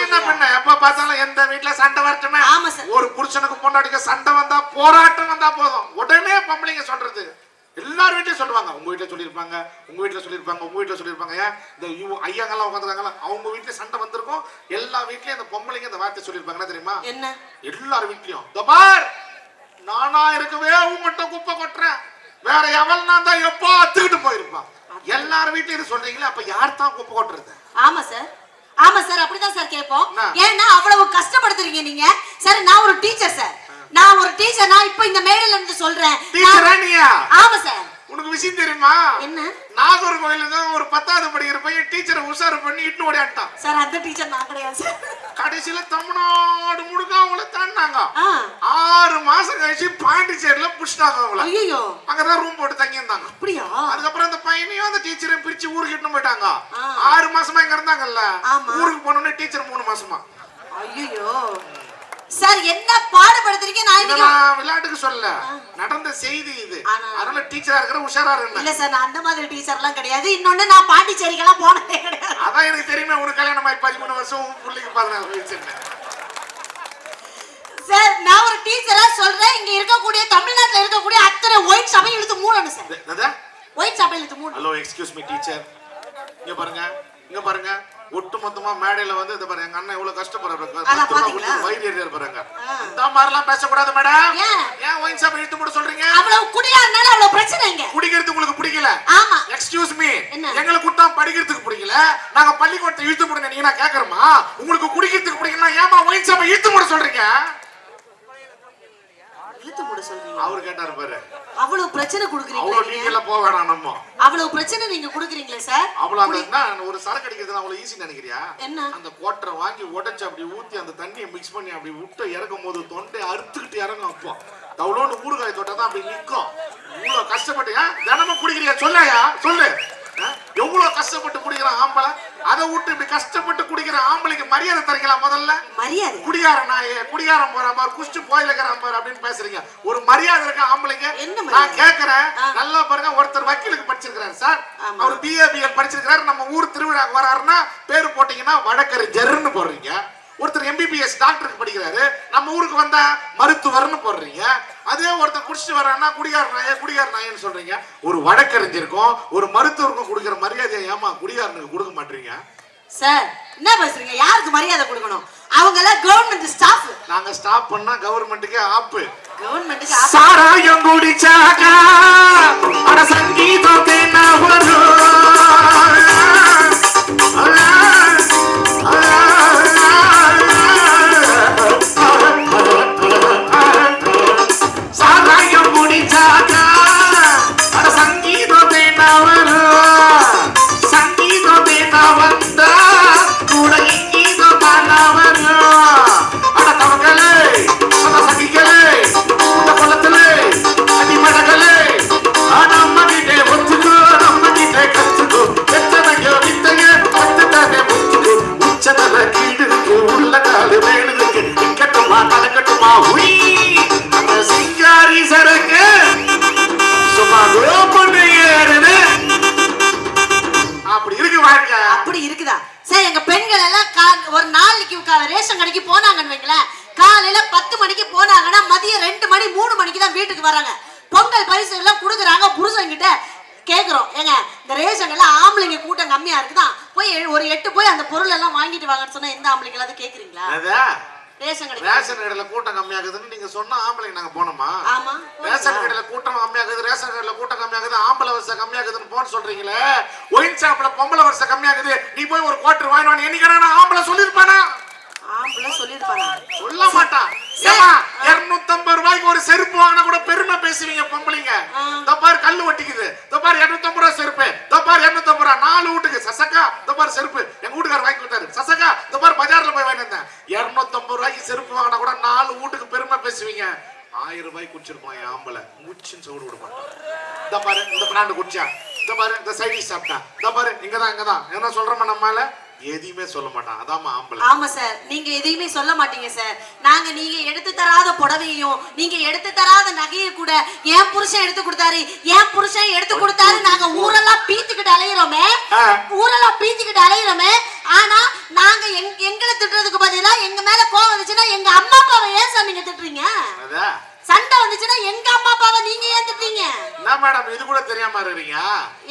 என்ன பண்ண எப்ப பார்த்தாலும் எந்த வீட்டுல சண்டை வரட்டுமே. ஒரு புருஷனுக்கு பொண்டாட்டிக்கு சண்டை வந்தா போராட்டம் வந்தா போதும் உடனே பொம்பளைங்க சொல்றது எல்லார் வீட்லயும் சொல்லுவாங்க. உங்க வீட்டுல சொல்லியிருப்பாங்க, உங்க வீட்டுல சொல்லியிருப்பாங்க, உங்க வீட்டுல சொல்லியிருப்பாங்க. ஏன் இந்த ஐயாங்கெல்லாம் உட்காந்துருக்காங்களா, அவங்க வீட்டுல சண்டை வந்திருக்கும். எல்லா வீட்லயும் இந்த பொம்பளைங்க இந்த வார்த்தை சொல்லியிருப்பாங்க. என்ன தெரியுமா? என்ன? எல்லார் வீட்லயும் பார், நானா இருக்கவே உங்ககிட்ட குப்பை கொட்டுறேன், வேற எவள் நான் தான் எப்போ அத்துக்கிட்டு போயிருப்பான். எல்லார் வீட்லயும் இது சொல்றீங்களா? அப்ப யார் தான் குப்பை கொட்டுறது? ஆமா சார், ஆமா சார், அப்படிதான் சார் கேட்போம். ஏன்னா அவ்வளவு கஷ்டப்படுத்துறீங்க நீங்க. சார் நான் ஒரு டீச்சர் சார், நான் ஒரு டீச்சர். நான் இப்ப இந்த மேடையில இருந்து சொல்றேன். டீச்சரா நீயா? ஆமா சார். உனக்கு விஷயம் தெரியுமா? என்ன? நாகர்கோயில தான் ஒரு 10வது படிக்கிற பையன் டீச்சரை உஷாரு பண்ணி இட்டு ஓடியாட்டான் சார். அந்த டீச்சர் நான் கிடையாது சார். கடைசியில தமிழ்நாடு முழுக்க அவங்கள தாண்டாங்க. 6 மாசம் கழிச்சு பாண்டிச்சேரியில புடிச்சிட்டாங்க அவங்கள. ஐயோ, அங்கதான் ரூம் போட்டு தங்கி இருந்தாங்க. அப்படியா? அதுக்கப்புறம் அந்த பையனையும் அந்த டீச்சரையும் பிரிச்சு ஊருக்கு இட்டு போயிட்டாங்க. 6 மாசமா இங்க இருந்தாங்கல்ல, ஊருக்கு போனோடனே டீச்சர் 3 மாசமா. ஐயோ சார், என்ன பாடுபடுத்துறீங்க? நான் விளையாட்டுக்கு சொல்ல, நடந்த செய்தி இது. அதனால டீச்சரா இருக்கிற உஷாரா இருக்கு. இல்ல சார், நான் அந்த மாதிரி டீச்சர் எல்லாம் கிடையாது. இன்னொன்னு, நான் பாண்டிச்சேரிக்கெல்லாம் போனதே கிடையாது. அதான் எனக்கு தெரியுமே, உனக்கு கல்யாணம் ஆகி 13 வருஷம், பிள்ளைக்கு 14 வயசு. சார் நான் ஒரு டீச்சரா சொல்றேன், இங்க இருக்கக்கூடிய தமிழ்நாட்டுல இருக்கக்கூடிய அத்தனை ஒயிட் ஷாப்பை இழுத்து மூடணும் சார். என்னது ஒயிட் ஷாப்பை இழுத்து மூடணும்? ஹலோ, எக்ஸ்கியூஸ் மீ டீச்சர், இங்க பாருங்க, இங்க பாருங்க. ஒட்டு மொத்தமா மேடையில வந்து இந்த பாருங்க, எங்க அண்ணன் எவ்வளவு கஷ்டப்படுறாங்க, வயிறு இருப்பாங்க. இந்த மாதிரிலாம் பேசக்கூடாது மேடம். ஏன் ஒயின் ஷாப் இழுத்து மூட சொல்றீங்க? அவ்வளவு குடியாரனால அவ்வளவு பிரச்சனை. இங்க குடிக்கிறது உங்களுக்கு பிடிக்கல? ஆமா. எக்ஸ்கியூஸ் மீ, எங்களுக்கு தான் படிக்கிறதுக்கு பிடிக்கல, நாங்க பள்ளிக்கூடத்தை இழுத்து மூடுங்க நீங்க நான் கேக்குறோமா? உங்களுக்கு குடிக்கிறதுக்கு பிடிக்கலன்னா ஏமா ஒயின் ஷாப்பை இழுத்து மூட சொல்றீங்க? இழுத்து மூட சொல்றீங்க? அவர் கேட்டாரு பாரு. அவ்வளவு பிரச்சனை குடுக்குறீங்க. அவ்வளவு டீடைலா போக வேணாம் நம்ம. அவ்வளவு பிரச்சனை நீங்க குடுக்குறீங்களே சார். அவ்வளவு ஒரு சரக்கு அடிக்கிறது அவ்வளவு ஈஸி நினைக்கிறியா? என்ன? அந்த கோட்டரை வாங்கி உடைச்சு அப்படி ஊத்தி அந்த தண்ணியை மிக்ஸ் பண்ணி அப்படி விட்டு இறக்கும் போது தொண்டை அறுத்துக்கிட்டு இறங்கும். அப்போ அவ்வளோன்னு ஊறுகாய் தொட்டா தான் அப்படி நிற்கும். இவ்வளவு கஷ்டப்பட்டு தினமும் குடிக்கிறியா? சொல்லாயா சொல்லு. எவ்வளவு கஷ்டப்பட்டு குடிக்கிற ஆம்பளை, அதை விட்டு இப்படி கஷ்டப்பட்டு குடிக்கிற ஆம்பளைக்கு மரியாதை தரீங்களா? முதல்ல மரியாதை. குடிகார நாயே, குடிகாரம் போற மாதிரி குஷ்டு போயிலக்கிற மாதிரி அப்படின்னு பேசுறீங்க. ஒரு மரியாதை இருக்க ஆம்பளைங்க? நான் கேட்கிறேன், நல்லா பாருங்க. ஒருத்தர் வக்கீலுக்கு படிச்சிருக்கிறாரு சார், அவர் பிஏபிஎல் படிச்சிருக்கிறாரு. நம்ம ஊர் திருவிழாக்கு வராருன்னா பேரு போட்டீங்கன்னா வடக்கறிஞர்னு போடுறீங்க. ஒருத்தர் எம்பிபிஎஸ் டாக்டருக்கு படிக்கிறாரு, நம்ம ஊருக்கு வந்தா மருத்துவர்னு போடுறீங்க. அதே ஒருத்தர் குடிச்சிட்டு வர்றாருன்னா குடிகார நாயன்னு சொல்றீங்க. ஒரு வழக்கறிஞருக்கும் ஒரு மருத்துவருக்கும் கொடுக்கிற மரியாதையை ஏமா குடிகாரனுக்கு கொடுக்க மாட்டீங்க? சார் என்ன பேசுறீங்க? யாருக்கு மரியாதை கொடுக்கணும்? அவங்க எல்லாம் கவர்மெண்ட் ஸ்டாஃப். நாங்க ஸ்டாப் பண்ணா கவர்மெண்ட்டுக்கே ஆப்பு. கவர்மெண்ட்டுக்கு சாராயம் குடிச்சாக்கா அட சங்கீதத்தை நான் வரும். சாராயம் குடிச்சாக்கா அட சங்கீதத்தை நான் வரும். சங்கீதத்தை நான் வந்தா கூட இங்கீதம் நான் வரும். அட தவங்களே, அட சகிகளே, இந்த குளத்திலே அடிமடகளே, நம்ம கிட்டே ஒத்துக்கோ, நம்ம கிட்டே கத்துக்கோ. எத்தனையோ வித்தைய பத்துட்டானே முத்துக்கோ. உச்சதல கீழுக்கு உள்ள காலு மேலுக்கு நிக்கட்டுமா நடக்கட்டுமா உய் அந்த சிங்காரி சரக்கு சும்மா பண்ணு ஏறுது. அப்படி இருக்கு வாழ்க்கை. அப்படி இருக்குதா சார்? எங்க பெண்கள் எல்லாம் ஒரு நாளைக்கு ரேஷன் கடைக்கு போனாங்கன்னு வைங்களேன், காலையில 10 மணிக்கு போனாங்கன்னா மதியம் 2 மணி 3 மணிக்கு தான் வீட்டுக்கு வராங்க. பொங்கல் பரிசு எல்லாம் கொடுக்குறாங்க. புருஷன்கிட்ட கேக்குறோம், ஏங்க இந்த ரேஷன் எல்லாம் ஆம்பளைங்க கூட்டம் கம்மியா இருக்குதான், போய் ஒரு 8 போய் அந்த பொருள் எல்லாம் வாங்கிட்டு வாங்கன்னு சொன்னா எந்த ஆம்பளைங்க எல்லாம் கேக்குறீங்களா? ரேஷன் கடையில கூட்டம் கம்மியாகுதுன்னு நீங்க சொன்னா ஆம்பளை நாங்க போனோமா? ஆமா. ரேஷன் கடையில கூட்டம் கம்மியாகுது, ரேஷன் கடையில கூட்டம் கம்மியாகுது, ஆம்பளை வருஷம் கம்மியாகுதுன்னு போன்னு சொல்றீங்களே. ஒயின் ஷாப்ல பொம்பளை வருஷம் கம்மியாகுது, நீ போய் ஒரு குவார்டர் வாங்கினு என்னைக்கு ஆம்பளை சொல்லிருப்பானா? ஆம்பளை சொல்லிருப்பானா? சொல்ல மாட்டான். 250 ரூபாய்க்கு ஒரு செருப்பு வாங்கினா கூட பெருமை பேசுவீங்க பொம்பளைங்க. பாரு கல்லு ஒட்டிக்குது, பாரு 250 ரூபாய் செருப்பு, பாரு 250 ரூபாய் 4 வீட்டுக்கு. சசக்கா பாரு செருப்பு எங்க வீட்டுக்கார வாங்கி கொடுத்தாரு. சசக்கா பாரு பஜார்ல போய் வாங்கி வந்தேன். 250 ரூபாய்க்கு செருப்பு வாங்கினா கூட 4 வீட்டுக்கு பெருமை பேசுவீங்க. 1000 ரூபாய்க்கு குடிச்சிருப்பான் என் ஆம்பளை, மூச்சுன்னு சவுடு விட மாட்டான். பாரு இந்த பிராண்டு குடிச்சா, பாரு இந்த சைடிஷ் சாப்பிட்டா, பாரு இங்கதான் என்ன சொல்றோமா நம்மால எதையுமே சொல்ல மாட்டான். அதாமா ஆம்பளை. ஆமா சார், நீங்க எதையுமே சொல்ல மாட்டீங்க சார். நீங்க எடுத்து தராத புடவையும் நீங்க எடுத்து தராத நகையை கூட என் புருஷன் எடுத்து கொடுத்தாரு, என் புருஷன் எடுத்து கொடுத்தாரு. நாங்க ஊரெல்லாம் பீத்திக்கிட்டு அலையிறோமே. ஆனா நாங்க எங்களை திட்டுறதுக்கு பதிலா எங்க மேல கோவம் வந்துச்சுன்னா எங்க அம்மா அப்பாவை ஏன் சார் நீங்க திட்டுறீங்க? சண்டை வந்துச்சுன்னா எங்க அம்மா அப்பாவை நீங்க ஏன் திட்டுறீங்க? என்ன மேடம் இது கூட தெரியாம இருக்கீங்க?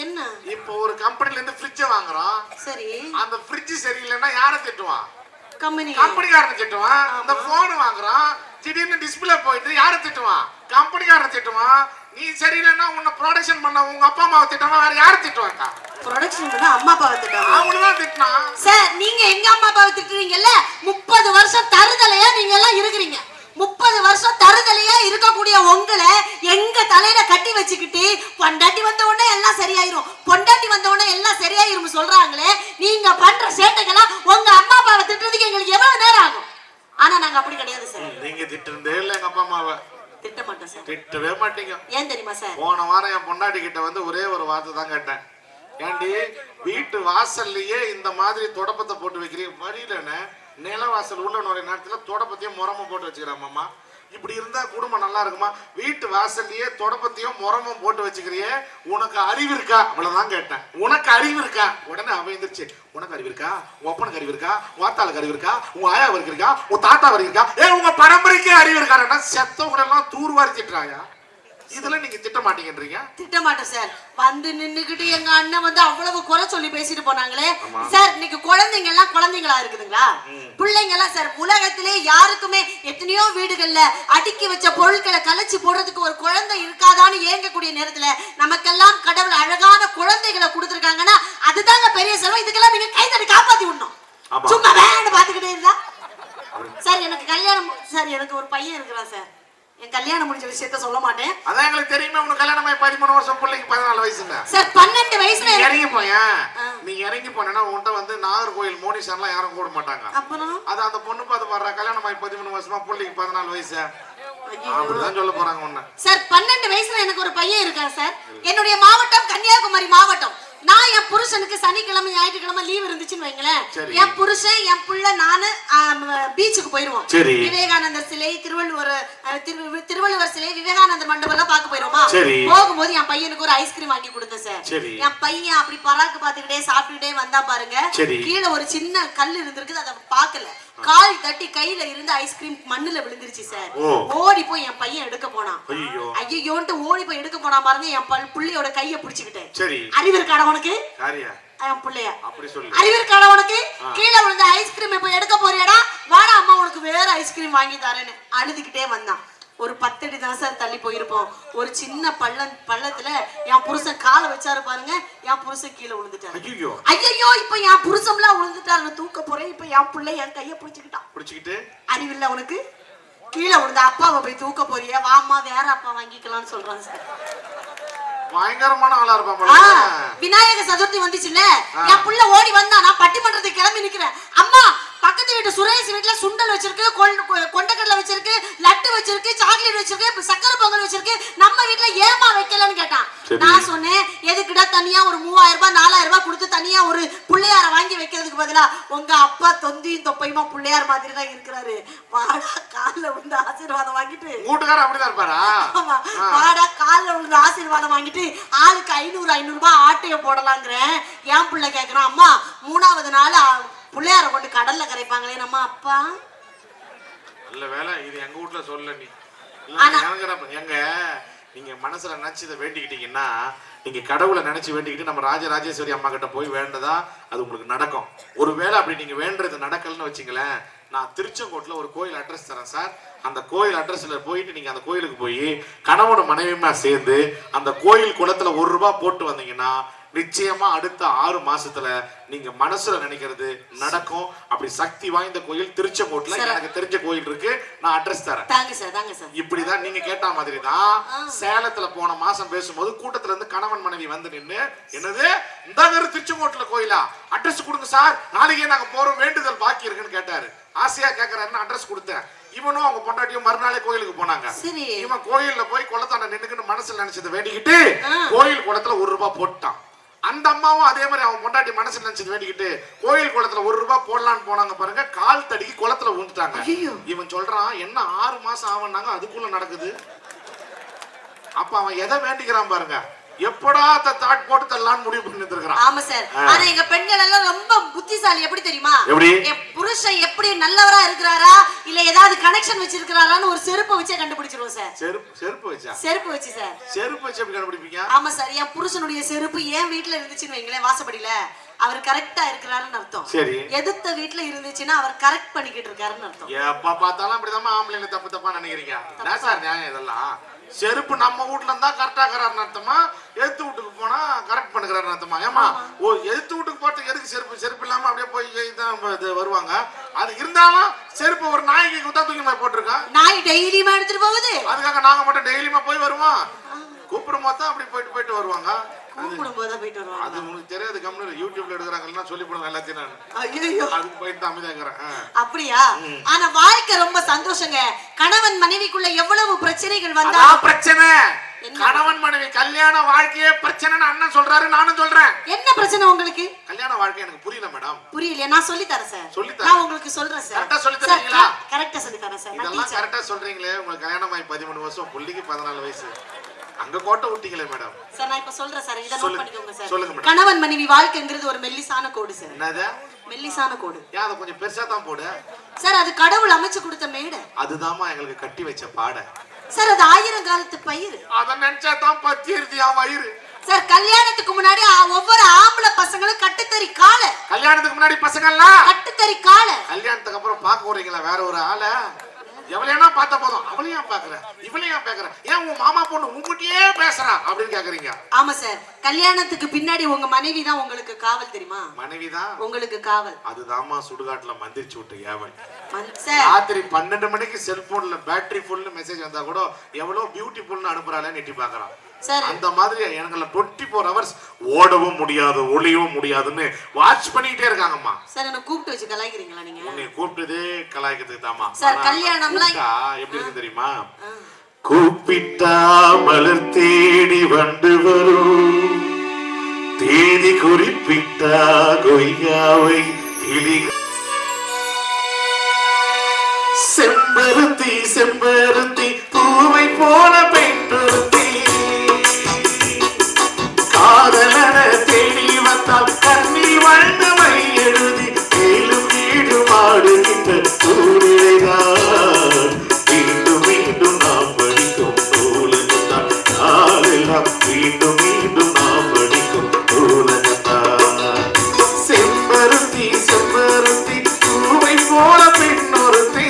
என்ன? இப்போ ஒரு கம்பெனில இருந்து ஃப்ரிட்ஜ் வாங்குறோம். சரி. அந்த ஃப்ரிட்ஜ் சரியில்லைன்னா யாரை திட்டுவான்? கம்பெனிக்காரனை திட்டுவான். அந்த போன் வாங்குறோம், திடீர்னு டிஸ்பிளே போயிட்டு யாரை திட்டுவான்? கம்பெனிக்காரனை திட்டுவான். நீ சரியில்லைன்னா உன்னை ப்ரொடக்ஷன் பண்ண உங்க அப்பா அம்மாவை திட்டாம வேற யாரை திட்டுவாங்க? ப்ரொடக்ஷன் பண்ண அம்மா அப்பாவை திட்டாங்க. அவங்களதான் திட்டினா. சார் நீங்க எங்க அம்மா அப்பாவை திட்டுறீங்கல்ல? 30 வருஷம் தருதலையா நீங்க எல்லாம் இருக்கிறீங்க. 30 வருஷம் தருதலையா இருக்கக்கூடிய உங்களை எங்க தலையில கட்டி வச்சுக்கிட்டு பொண்டாட்டி வந்த உடனே எல்லாம் சரியாயிரும், பொண்டாட்டி வந்த உடனே எல்லாம் சரியாயிரும் சொல்றாங்களே. நீங்க பண்ற சேட்டைகள்லாம் உங்க அம்மா அப்பாவை திட்டுறதுக்கு எங்களுக்கு எவ்வளவு நேரம் ஆகும்? ஆனா நாங்க அப்படி கிடையாது சார். நீங்க திட்டுறதே இல்ல எங்க அப்பா அம்மாவை. திட்ட மாட்டோம் சார். திட்டவே மாட்டீங்க. ஏன் தெரியுமா சார்? போன வாரம் என் பொண்டாட்டி கிட்ட வந்து ஒரே ஒரு வார்த்தை தான் கேட்டேன். ஏண்டி வீட்டு வாசல்லையே இந்த மாதிரி தொடப்பத்தை போட்டு வைக்கிறீங்க, வழியிலன்னு நிலவாசல் உள்ள நுழைய நேரத்துல தொடப்பத்தையும் முறமும் போட்டு வச்சுக்கிறாம்மா. இப்படி இருந்தா குடும்பம் நல்லா இருக்குமா? வீட்டு வாசல்லையே தொடப்பத்தையும் முறமும் போட்டு வச்சுக்கிறியே, உனக்கு அறிவு இருக்கா? அவ்வளவுதான் கேட்டேன். உனக்கு அறிவு இருக்கா? உடனே அவ எந்திரிச்சு, உனக்கு அறிவு இருக்கா? உன் அப்பனுக்கு அறிவு இருக்கா? உன் ஆத்தாளுக்கு அறிவு இருக்கா? உன் ஆயாவுக்கு இருக்கா? உன் தாத்தா இருக்கா? உங்க பரம்பரைக்கே அறிவு இருக்காருன்னா செத்தவங்க எல்லாம் தூர்வாரி திட்டுறாயா? இதுல நீங்க திட்ட மாட்டீங்கன்றீங்க. திட்ட மாட்டேன் சார். வந்து நின்னுகிட்டு எங்க அண்ணன் வந்து அவ்வளவு குறை சொல்லி பேசிட்டு போனாங்களே சார். இன்னைக்கு குழந்தைங்க எல்லாம் குழந்தைங்களா இருக்குதுங்களா? பிள்ளைங்க எல்லாம் சார் உலகத்திலே யாருக்குமே எத்தனையோ வீடுகள்ல அடுக்கி வச்ச பொருட்களை கலைச்சு போடுறதுக்கு ஒரு குழந்தை இருக்காதான்னு ஏங்கக்கூடிய நேரத்துல நமக்கெல்லாம் கடவுள் அழகான குழந்தைகளை கொடுத்துருக்காங்கன்னா அதுதாங்க பெரிய செல்வம். இதுக்கெல்லாம் நீங்க கைதடி காப்பாத்தி விடணும். சும்மா வேணும் பாத்துக்கிட்டே இருந்தா சார். எனக்கு கல்யாணம் சார், எனக்கு ஒரு பையன் இருக்கிறான் சார். என் கல்யாணம் முடிஞ்ச விஷயத்த சொல்ல மாட்டேன். அதான் எங்களுக்கு தெரியுமே. உனக்கு கல்யாணம் ஆகி 13 வருஷம், பிள்ளைக்கு 14 வயசுங்க சார். 12 வயசுல இறங்கி போயேன். நீ இறங்கி போனா உன்கிட்ட வந்து நாகர்கோயில் மோனிஷன்லாம் யாரும் கூட மாட்டாங்க. அப்புறம் அது அந்த பொண்ணு பார்த்து வர்ற கல்யாணம் ஆகி 13 வருஷமா, பிள்ளைக்கு 14 வயசு அப்படிதான் சொல்ல போறாங்க ஒண்ணு சார். 12 வயசுல எனக்கு ஒரு பையன் இருக்கான் சார். என்னுடைய மாவட்டம் கன்னியாகுமரி மாவட்டம். நான் என் புருஷனுக்கு சனிக்கிழமை ஞாயிற்றுக்கிழமை லீவ் இருந்துச்சுன்னு வைங்களேன், என் புருஷன் என் புள்ள நானு பீச்சுக்கு போயிருவோம். விவேகானந்தர் சிலை, திருவள்ளுவர் சிலை, விவேகானந்தர் மண்டபம் எல்லாம் பார்க்க போயிருவோமா. போகும்போது என் பையனுக்கு ஒரு ஐஸ்கிரீம் வாங்கி கொடுத்தேன் சார். என் பையன் அப்படி பராக்கு பாத்துக்கிட்டே சாப்பிட்டுக்கிட்டே வந்தா பாருங்க, கீழே ஒரு சின்ன கல் இருந்திருக்கு, அதை பாக்கல. கால் தட்டி கையில இருந்து ஐஸ்கிரீம் மண்ணுல விழுந்துருச்சு சார். ஓடி போய் என் பையன் எடுக்க போனான். ஐயோன்ட்டு ஓடி போய் எடுக்க போனா பாருங்க, என் புள்ளையோட கைய பிடிச்சுக்கிட்டேன். அறிவு இருக்காடா உனக்கு? புள்ளையா அறிவு இருக்காடா உனக்கு? கீழே விழுந்த ஐஸ்கிரீம் இப்ப எடுக்க போறியாடா? வாடா அம்மா உனக்கு வேற ஐஸ்கிரீம் வாங்கி தரேன்னு அழுதுகிட்டே வந்தான். ஒரு 10 அடி தான் சார் தள்ளி போயிருப்போம். ஒரு சின்ன பள்ளத்துல என் புருஷன் காலை வச்சாரு பாருங்க, என் புருஷன் கீழே விழுந்துட்டாரு. ஐயோ இப்ப என் புருஷன்லாம் விழுந்துட்டாரு, தூக்க போறேன். இப்ப என் பிள்ளை என் கைய பிடிச்சுக்கிட்டு அறிவில்ல உனக்கு? கீழே விழுந்த அப்பாவை போய் தூக்க போறிய, வாமா வேற அப்பா வாங்கிக்கலாம்னு சொல்றான் சார். பயங்கரமான ஆளா இருப்பான். விநாயக சதுர்த்தி வந்துச்சுல்ல, என் புள்ள ஓடி வந்தா, நான் பட்டிமன்றத்துக்கு கிளம்பி நிக்கிறேன். அம்மா பக்கத்து வீட்டு சுரேஷ் வீட்டுல சுண்டல் வச்சிருக்கு, கொண்டக்கடலை வச்சிருக்கு, லட்டு வச்சிருக்கு, சாக்லேட் வச்சிருக்கு, சக்கரை பொங்கல் வச்சிருக்கு, நம்ம வீட்டுல ஏமா வைக்கலன்னு கேட்டான். நான் சொன்னேன், எதுக்குடா தனியா ஒரு 3000 ரூபாய் 4000 ரூபாய் கொடுத்து தனியா ஒரு பிள்ளையார வாங்கி வைக்கிறதுக்கு பதிலா உங்க அப்பா தொந்தியும் தொப்பையுமா பிள்ளையார் மாதிரி தான் இருக்கிறாரு, வாடா காலில் விழுந்து ஆசீர்வாதம் வாங்கிட்டு. வீட்டுக்காரர் அப்படிதான் இருப்பாரா? வாடா காலில் விழுந்து ஆசீர்வாதம் வாங்கிட்டு ஆளுக்கு 500 ரூபாய் ஆட்டைய போடலாங்கிறேன். என் பிள்ளை கேட்கிறான், அம்மா 3வது நாள் பிள்ளையார கொண்டு கடல்ல கரைப்பாங்களே நம்ம அப்பா. நல்ல வேலை இது எங்க வீட்டுல சொல்ல. நீ எங்க நீங்க மனசுல நினைச்சு இதை வேண்டிக்கிட்டீங்கன்னா, நீங்க கடவுளை நினைச்சு வேண்டிக்கிட்டு நம்ம ராஜராஜேஸ்வரி அம்மா கிட்ட போய் வேண்டதா அது உங்களுக்கு நடக்கும். ஒருவேளை அப்படி நீங்க வேண்டது நடக்கலன்னு வச்சுங்களேன், நான் திருச்செங்கோட்டில் ஒரு கோயில் அட்ரஸ் தரேன் சார். அந்த கோயில் அட்ரஸ்ல போயிட்டு நீங்க அந்த கோயிலுக்கு போய் கணவனோட மனைவியுமா சேர்ந்து அந்த கோயில் குளத்துல 1 ரூபாய் போட்டு வந்தீங்கன்னா நிச்சயமா அடுத்த 6 மாசத்துல நீங்க மனசுல நினைக்கிறது நடக்கும். அப்படி சக்தி வாய்ந்த கோயில் திருச்செங்கோட்டுல எனக்கு தெரிஞ்ச கோயில் இருக்கு, நான் அட்ரஸ் தரேன். இப்படிதான் நீங்க கேட்ட மாதிரி தான் சேலத்துல போன மாசம் பேசும்போது கூட்டத்துல இருந்து கணவன் மனைவி வந்து நின்று, என்னது இந்த திருச்செங்கோட்டுல கோயிலா, அட்ரஸ் கொடுங்க சார், நாளைக்கே நாங்க போறோம், வேண்டுதல் பாக்கி இருக்குன்னு கேட்டாரு. ஆசையா கேட்கறாருன்னு அட்ரஸ் கொடுத்தேன். இவனும் அவங்க பொண்டாட்டியும் மறுநாளே கோயிலுக்கு போனாங்க. இவன் கோயில்ல போய் குளத்தாண்ட நின்னுக்குன்னு மனசுல நினைச்சதை வேண்டிக்கிட்டு கோயில் குளத்துல 1 ரூபாய் போட்டான். அந்த அம்மாவும் அதே மாதிரி அவன் பொண்டாட்டி மனசுல நினைச்சது வேண்டிக்கிட்டு கோயில் குளத்துல 1 ரூபாய் போடலான்னு போனாங்க பாருங்க, கால் தடிக்கு குளத்துல விழுந்துட்டாங்க. இவன் சொல்றான், என்ன 6 மாசம் ஆவனாங்க, அதுக்குள்ள நடக்குது. அப்ப அவன் எதை வேண்டிக்கிறான் பாருங்க, எப்படா தாட் போட்டு தரலான்னு முடிவு பண்ணிட்டு இருக்கான். ஆமா சார். ஆனா எங்க பெண்கள் எல்லாம் ரொம்ப புத்திசாலி. எப்படி தெரியுமா? என் புருஷன் எப்படி நல்லவரா இருக்கிறாரா இல்ல ஏதாவது கனெக்ஷன் வச்சிருக்காரான்னு ஒரு செருப்பு வச்சே கண்டுபிடிச்சிருவோம் சார். செருப்பு வச்சா? செருப்பு வச்சு சார். செருப்பு வச்சு எப்படி கண்டுபிடிப்பீங்க? ஆமா சார், என் புருஷனுடைய செருப்பு என் வீட்ல இருந்துச்சுன்னு வைங்களேன், வாசப்படியில, அவர் கரெக்டா இருக்கிறாருன்னு அர்த்தம். சரி. எதிர்த்த வீட்ல இருந்துச்சுன்னா அவர் கரெக்ட் பண்ணிக்கிட்டு இருக்காருன்னு அர்த்தம். எப்ப பார்த்தாலும் அப்படிதான் ஆம்பளைங்க தப்பு தப்பா நினைக்கிறீங்க. என்ன சார் நியாயம் இதெல்லாம்? செருப்பு நம்ம வீட்டுல இருந்தா கரெக்டா இருக்கிறாருன்னு அர்த்தமா, எதிர்த்து வீட்டுக்கு போனா கரெக்ட் பண்ணுறாருன்னு அர்த்தமா? ஏமா ஓ எதிர்த்து வீட்டுக்கு போறதுக்கு எதுக்கு செருப்பு இல்லாம அப்படியே போய் வருவாங்க. அது இருந்தாலும் செருப்பு ஒரு நாய்க்கு குத்தா தூக்கி போய் போட்டிருக்கேன். நாய் டெய்லியுமா எடுத்துட்டு போகுது, அதுக்காக நாங்க மட்டும் டெய்லியுமா போய் வருவோம்? கூப்பிடும் போது தான் அப்படி போயிட்டு வருவாங்க. அது உங்களுக்கு தெரியாது. கம்ப்யூட்டர் யூடியூப்ல எடுக்கிறாங்கன்னா சொல்லி போடுங்க எல்லாத்தையும். நான் அதுக்கு போயிட்டு அமைதியா இருக்கிறேன். அப்படியா? ஆனா வாழ்க்கை ரொம்ப சந்தோஷங்க. கணவன் மனைவிக்குள்ள எவ்வளவு பிரச்சனைகள் வந்தா பிரச்சனை, கணவன் மனைவி கல்யாண வாழ்க்கையே பிரச்சனைன்னு அண்ணன் சொல்றாரு, நானும் சொல்றேன். என்ன பிரச்சனை உங்களுக்கு? கல்யாண வாழ்க்கை எனக்கு புரியல மேடம். புரியலையா? நான் சொல்லி தரேன் சார். நான் உங்களுக்கு சொல்றேன் சார். கரெக்ட்டா சொல்லி தரீங்களா? கரெக்ட்டா சொல்லி தரேன் சார். இதெல்லாம் கரெக்ட்டா சொல்றீங்களே. உங்களுக்கு கல்யாணம் ஆகி 13 வருஷம், புள்ளிக்கு 14 வயசு, அங்க கோட்டை விட்டீங்களே மேடம். சார் நான் இப்ப சொல்றேன் சார், இத நோட் பண்ணிக்கோங்க சார். சொல்லுங்க மேடம். கணவன் மனைவி வாழ்க்கைங்கிறது ஒரு மெல்லிசான கோடு சார். என்னது மெல்லிசான கோடு? ஏன் அத கொஞ்சம் பெருசா தான் போடு சார். அது கடவுள் அமைச்சு கொடுத்த மேடை. அதுதாம்மா எங்களுக்கு கட்டி வச்ச பாடை சார். அது 1000 காலத்து பயிர். அத நினைச்சா தான் பத்திருது என் வயிறு. சார் கல்யாணத்துக்கு முன்னாடி ஒவ்வொரு ஆம்பளை பசங்களும் கட்டுத்தறி கால. கல்யாணத்துக்கு முன்னாடி பசங்க எல்லாம் கட்டுத்தறி கால. கல்யாணத்துக்கு அப்புறம் பாக்க போறீங்களா வேற ஒரு ஆளை? எவளையா பார்த்தா போதும், அவளையும் பாக்குறேன் இவளையும் பாக்குறேன், ஏன் உன் மாமா பொண்ணு உங்ககிட்டயே பேசுறா அப்படின்னு கேக்குறீங்க. ஆமா சார். கல்யாணத்துக்கு பின்னாடி உங்க மனைவி தான் உங்களுக்கு காவல், தெரியுமா? மனைவி தான் உங்களுக்கு காவல். அதுதாம்மா சுடுகாட்டுல மந்திரிச்சு விட்டு ஏவல். ராத்திரி 12 மணிக்கு செல்போன்ல பேட்டரி ஃபுல் மெசேஜ் வந்தா கூட எவ்வளவு பியூட்டிஃபுல்னு அனுப்புறாளேன்னு எட்டி பாக்குறான். அந்த மாதிரி எங்களை 24 hours ஓடவும் முடியாது ஒளியவும் முடியாதுன்னு வாட்ச் பண்ணிட்டே இருக்காங்கம்மா. சார் என்ன கூப்பிட்டு வச்சு கலாய்க்கிறீங்களா நீங்க? உன்னை கூப்பிட்டதே கலாய்க்கிறதுக்கு தாமா. சார் கல்யாணம்லாம் எப்படி இருக்கு தெரியுமா? கூப்பிட்டா மலர் தேடி வந்து வரும், தேதி குறிப்பிட்டா கொய்யாவை கிளி. செம்பருத்தி செம்பருத்தி பூவை போல பெற்றொருத்தி, காதலன தேடி வந்தால் கண்ணீர் வண்ணமை எழுதி மேலும் வீடு மாடுகின்ற சூழ்நிலைதான். மீண்டும் மீண்டும் நாம் படிக்கும் நூலகத்தான் நாளெல்லாம், மீண்டும் மீண்டும் நாம் படிக்கும் நூலகத்தான். செம்பருத்தி செம்பருத்தி பூவை போல பெண்ணொருத்தி.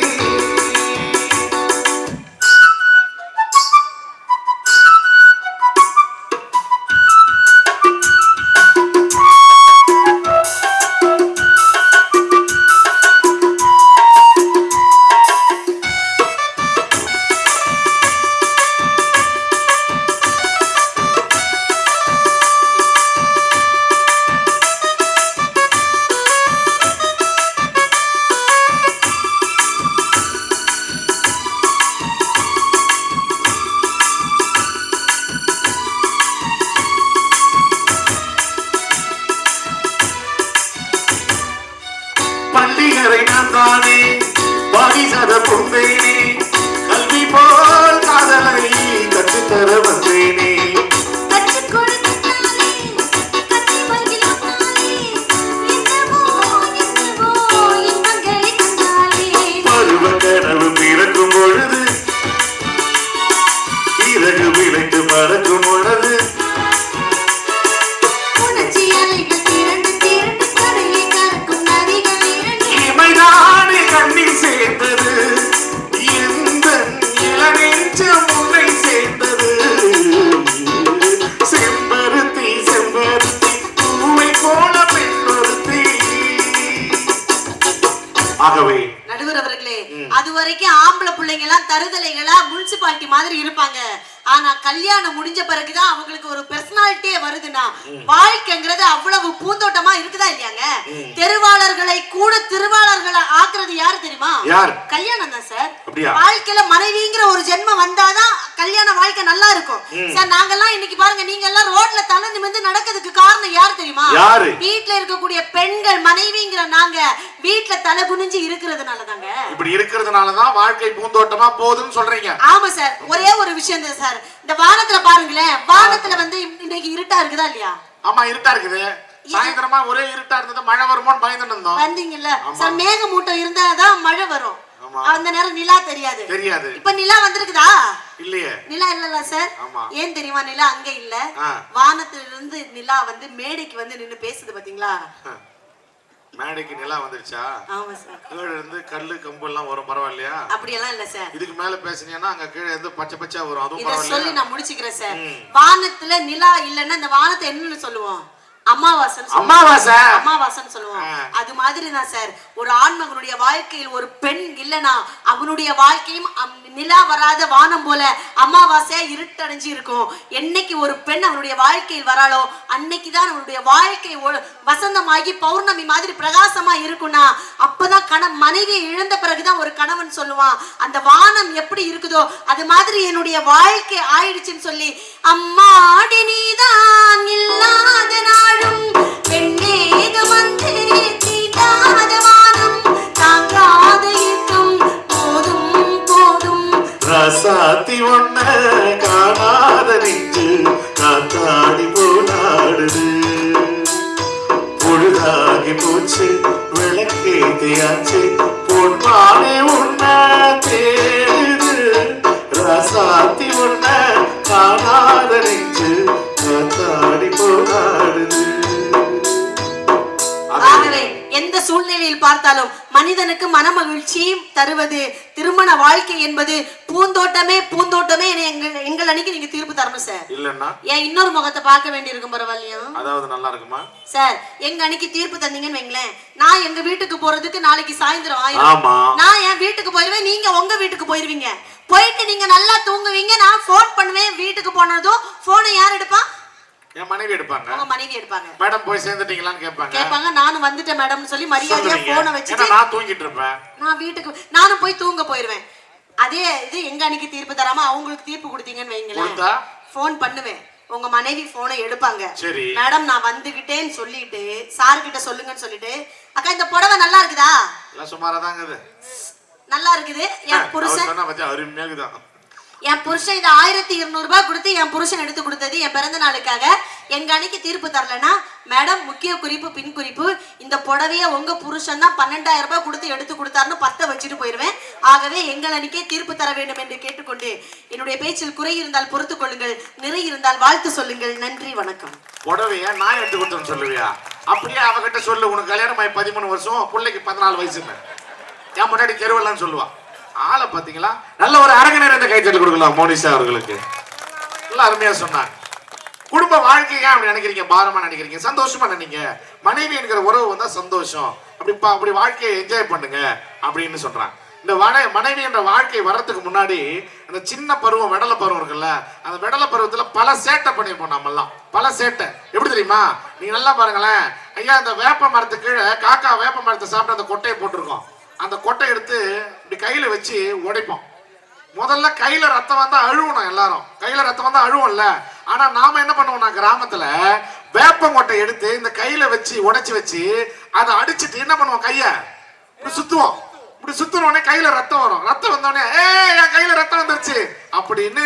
பள்ளிகளை நான் தானே பாதிசத பொந்தேனே, கல்வி போல் காதலை கற்றுத்தர வந்தேனே. பருவ கனவு பிறக்கும் பொழுது, இறகு விளைத்து மறக்கும் பொழுது, இமைதானே கண்ணில் சேர்ந்தது, எந்த இளநெஞ்ச முனை சேர்ந்தது. செம்பருத்தி செம்பருத்தி பூவை போல பெண்ணொருத்தி. ஆகவே நடுவர் அவர்களே, அது வரைக்கும் ஆம்பளை பிள்ளைங்க எல்லாம் தருதலைகளா முனிசிபாலிட்டி மாதிரி இருப்பாங்க. ஆனா கல்யாணம் முடிஞ்ச பிறகுதான் அவங்களுக்கு ஒரு பெர்சனாலிட்டியே வருதுன்னா வாழ்க்கைங்கிறது அவ்வளவு பூந்தோட்டமா இருக்குதா இல்லையாங்க? தெருவாளர்களை கூட திருவாளர்களை ஆக்குறது யாரு தெரியுமா? கல்யாணம் தான் சார். வாழ்க்கையில மனைவிங்கிற ஒரு ஜென்மம் வந்தாதான் கல்யாண வாழ்க்கை நல்லா இருக்கும் சார். நாங்கெல்லாம் இன்னைக்கு பாருங்க, நீங்க எல்லாம் ரோட்ல தலை நிமிர்ந்து நடக்கிறதுக்கு காரணம் யாரு தெரியுமா? வீட்டுல இருக்கக்கூடிய பெண்கள் மனைவிங்கிற நாங்க வீட்டுல தலை குனிஞ்சு இருக்கிறதுனாலதாங்க. இப்படி இருக்கிறதுனாலதான் வாழ்க்கை பூந்தோட்டமா போகுதுன்னு சொல்றீங்க. ஆமா சார். ஒரே ஒரு விஷயம் தான் சார், இந்த வானத்துல பாருங்களேன், வானத்துல வந்து இன்னைக்கு இருட்டா இருக்குதா இல்லையா? ஆமா இருட்டா இருக்குது. சாயந்தரமா ஒரே இருட்டா இருந்தது, மழை வருமோன்னு பயந்துட்டு இருந்தோம். வந்தீங்கல்ல சார். மேகமூட்டம் இருந்தாதான் மழை வரும். அந்த நேரம் நிலா தெரியாது. இப்ப நிலா வந்திருக்குதா? இல்லையே. நிலா இல்லல்ல சார். ஏன் தெரியுமா? நிலா அங்க இல்ல. வானத்திலிருந்து நிலா வந்து மேடைக்கு வந்து நின்னு பேசுது பாத்தீங்களா? மேடைக்கு நிலா வந்துருச்சா? ஆமா சார். கீழ இருந்து கல்லு கம்பு எல்லாம் வரும், பரவாயில்லையா? அப்படி எல்லாம் இல்ல சார். இதுக்கு மேல பேசினீங்கன்னா அங்க கீழ இருந்து பச்சை பச்சையா வரும், அதுவும் பரவாயில்லையா? இத சொல்லி நான் முடிச்சுக்கிறேன் சார். வானத்துல நிலா இல்லன்னா இந்த வானத்தை என்னன்னு சொல்லுவோம்? அமாவாசைன்னு சொல்லுவோம். அது மாதிரி தான் சார், ஒரு ஆண்மகனுடைய வாழ்க்கையில் ஒரு பெண் இல்லனா அவனுடைய வாழ்க்கையும் நிலா வராத வானம் போல அமாவாசையா இருட்டடைஞ்சு இருக்கும். என்னைக்கு ஒரு பெண் அவனுடைய வாழ்க்கையில் வராளோ அன்னைக்குதான் அவனுடைய வாழ்க்கை வசந்தமாகி பௌர்ணமி மாதிரி பிரகாசமா இருக்கும்னா அப்பதான் மனைவியை இழந்த பிறகுதான் ஒரு கணவன் சொல்லுவான் அந்த வானம் எப்படி இருக்குதோ அது மாதிரி என்னுடைய வாழ்க்கை ஆயிடுச்சுன்னு சொல்லி, அம்மாடி நீதான் இல்லாத நாளும் பெண்ணேது வந்து தீட்டாத வானம் தாங்காத இருக்கும் போதும் போதும் ரசாத்தி ஒன்ன காணாத நெஞ்சு காத்தாடி போனாடுது, பொழுதாகி போச்சு விளக்கேத்தியாச்சு பொன்மானே உன்ன தேடுது, ரசாத்தி ஒன்ன காணாத நெஞ்சு காத்தாடி போனாடுது. ஆகவே எந்த சூழ்நிலையில் பார்த்தாலும் மனிதனுக்கு மனமகிழ்ச்சியும் தருவது திருமண வாழ்க்கை என்பது பூந்தோட்டமே. பூந்தோட்டமே எங்கள் அன்னைக்கு நீங்க தீர்ப்பு தரணும் சார். இல்லன்னா ஏன் இன்னொரு முகத்தை பார்க்க வேண்டி இருக்கும் பரவாயில்லையா? அதாவது நல்லா இருக்குமா சார்? எங்க அன்னைக்கு தீர்ப்பு தந்தீங்கன்னு வைங்களேன், நான் எங்க வீட்டுக்கு போறதுக்கு நாளைக்கு சாயந்தரம் ஆயிரும். நான் என் வீட்டுக்கு போயிருவேன், நீங்க உங்க வீட்டுக்கு போயிருவீங்க. போயிட்டு நீங்க நல்லா தூங்குவீங்க, நான் போன் பண்ணுவேன். வீட்டுக்கு போனதும் போனை யார் எடுப்பா? என் மனைவி எடுப்பாங்க. உங்க மனைவி எடுப்பாங்க. மேடம் போய் சேர்ந்துட்டீங்களான்னு கேட்பாங்க. நானும் வந்துட்டேன் மேடம்னு சொல்லி மரியாதையா போனை வச்சுட்டு நான் தூங்கிட்டு இருப்பேன். நான் வீட்டுக்கு நானும் போய் தூங்க போயிருவேன். அதே இது எங்க அன்னைக்கு தீர்ப்பு தராம அவங்களுக்கு தீர்ப்பு கொடுத்தீங்கன்னு வைங்களேன், போன் பண்ணுவேன். உங்க மனைவி போனை எடுப்பாங்க. மேடம் நான் வந்துகிட்டேன்னு சொல்லிட்டு சார் கிட்ட சொல்லுங்கன்னு சொல்லிட்டு, அக்கா இந்த புடவை நல்லா இருக்குதா? சுமாரா தான் இருக்குது. நல்லா இருக்குது. என் புருஷன் அருமையா இருக்குதா? என் புருஷன் இதை 1200 ரூபாய் கொடுத்து என் புருஷன் எடுத்து கொடுத்தது என் பிறந்த நாளுக்காக. எங்க அன்னைக்கு தீர்ப்பு தரலன்னா, மேடம் முக்கிய குறிப்பு பின் குறிப்பு, இந்த புடவைய உங்க புருஷன் தான் 12000 ரூபாய் கொடுத்து எடுத்து கொடுத்தாருன்னு 10 வச்சுட்டு போயிருவேன். ஆகவே எங்கள் அன்னைக்கே தீர்ப்பு தர வேண்டும் என்று கேட்டுக்கொண்டு என்னுடைய பேச்சில் குறை இருந்தால் பொறுத்துக் கொள்ளுங்கள், நிறை இருந்தால் வாழ்த்து சொல்லுங்கள். நன்றி, வணக்கம். புடவைய நான் எடுத்து கொடுத்தேன்னு சொல்லுவியா? அப்படியே அவகிட்ட சொல்லு, உனக்கு கல்யாணம் ஆகி 13 வருஷம், பிள்ளைக்கு 14 வயசு, என் முன்னாடி தெருவெல்லாம் சொல்லுவா. ஆளை பாத்தீங்களா? நல்ல ஒரு அரங்க நேரம் இந்த கைத்தட்டல் கொடுக்கலாம் மோனிஷா அவர்களுக்கு. நல்ல அருமையா சொன்னாங்க. குடும்ப வாழ்க்கையா அப்படி நினைக்கிறீங்க, பாரமா நினைக்கிறீங்க, சந்தோஷமா நினைங்க. மனைவி என்கிற உறவு வந்தா சந்தோஷம், அப்படி வாழ்க்கையை என்ஜாய் பண்ணுங்க அப்படின்னு சொல்றாங்க. இந்த மனைவி என்ற வாழ்க்கை வர்றதுக்கு முன்னாடி அந்த சின்ன பருவம், வெடல பருவம் இருக்குல்ல, அந்த வெடல பருவத்துல பல சேட்டை பண்ணிருப்போம். நம்ம எல்லாம் பல சேட்டை. எப்படி தெரியுமா? நீங்க நல்லா பாருங்களேன். ஐயா, இந்த வேப்ப மரத்துக்கு கீழே காக்கா வேப்ப மரத்தை சாப்பிட்டு அந்த கொட்டையை போட்டிருக்கோம். அந்த கொட்டை எடுத்து இப்படி கையில வச்சு உடைப்போம். முதல்ல கையில ரத்தம் வந்தா அழுவணும். எல்லாரும் கையில ரத்தம் வந்தா அழுவும்ல. ஆனா நாம என்ன பண்ணுவோம்னா, கிராமத்துல வேப்பங்கொட்டை எடுத்து இந்த கையில வச்சு உடைச்சு வச்சு அதை அடிச்சுட்டு என்ன பண்ணுவோம், கைய இப்படி சுத்துவோம். இப்படி சுத்துனோடனே கையில ரத்தம் வரும். ரத்தம் வந்தோடனே என் கையில ரத்தம் வந்துருச்சு அப்படின்னு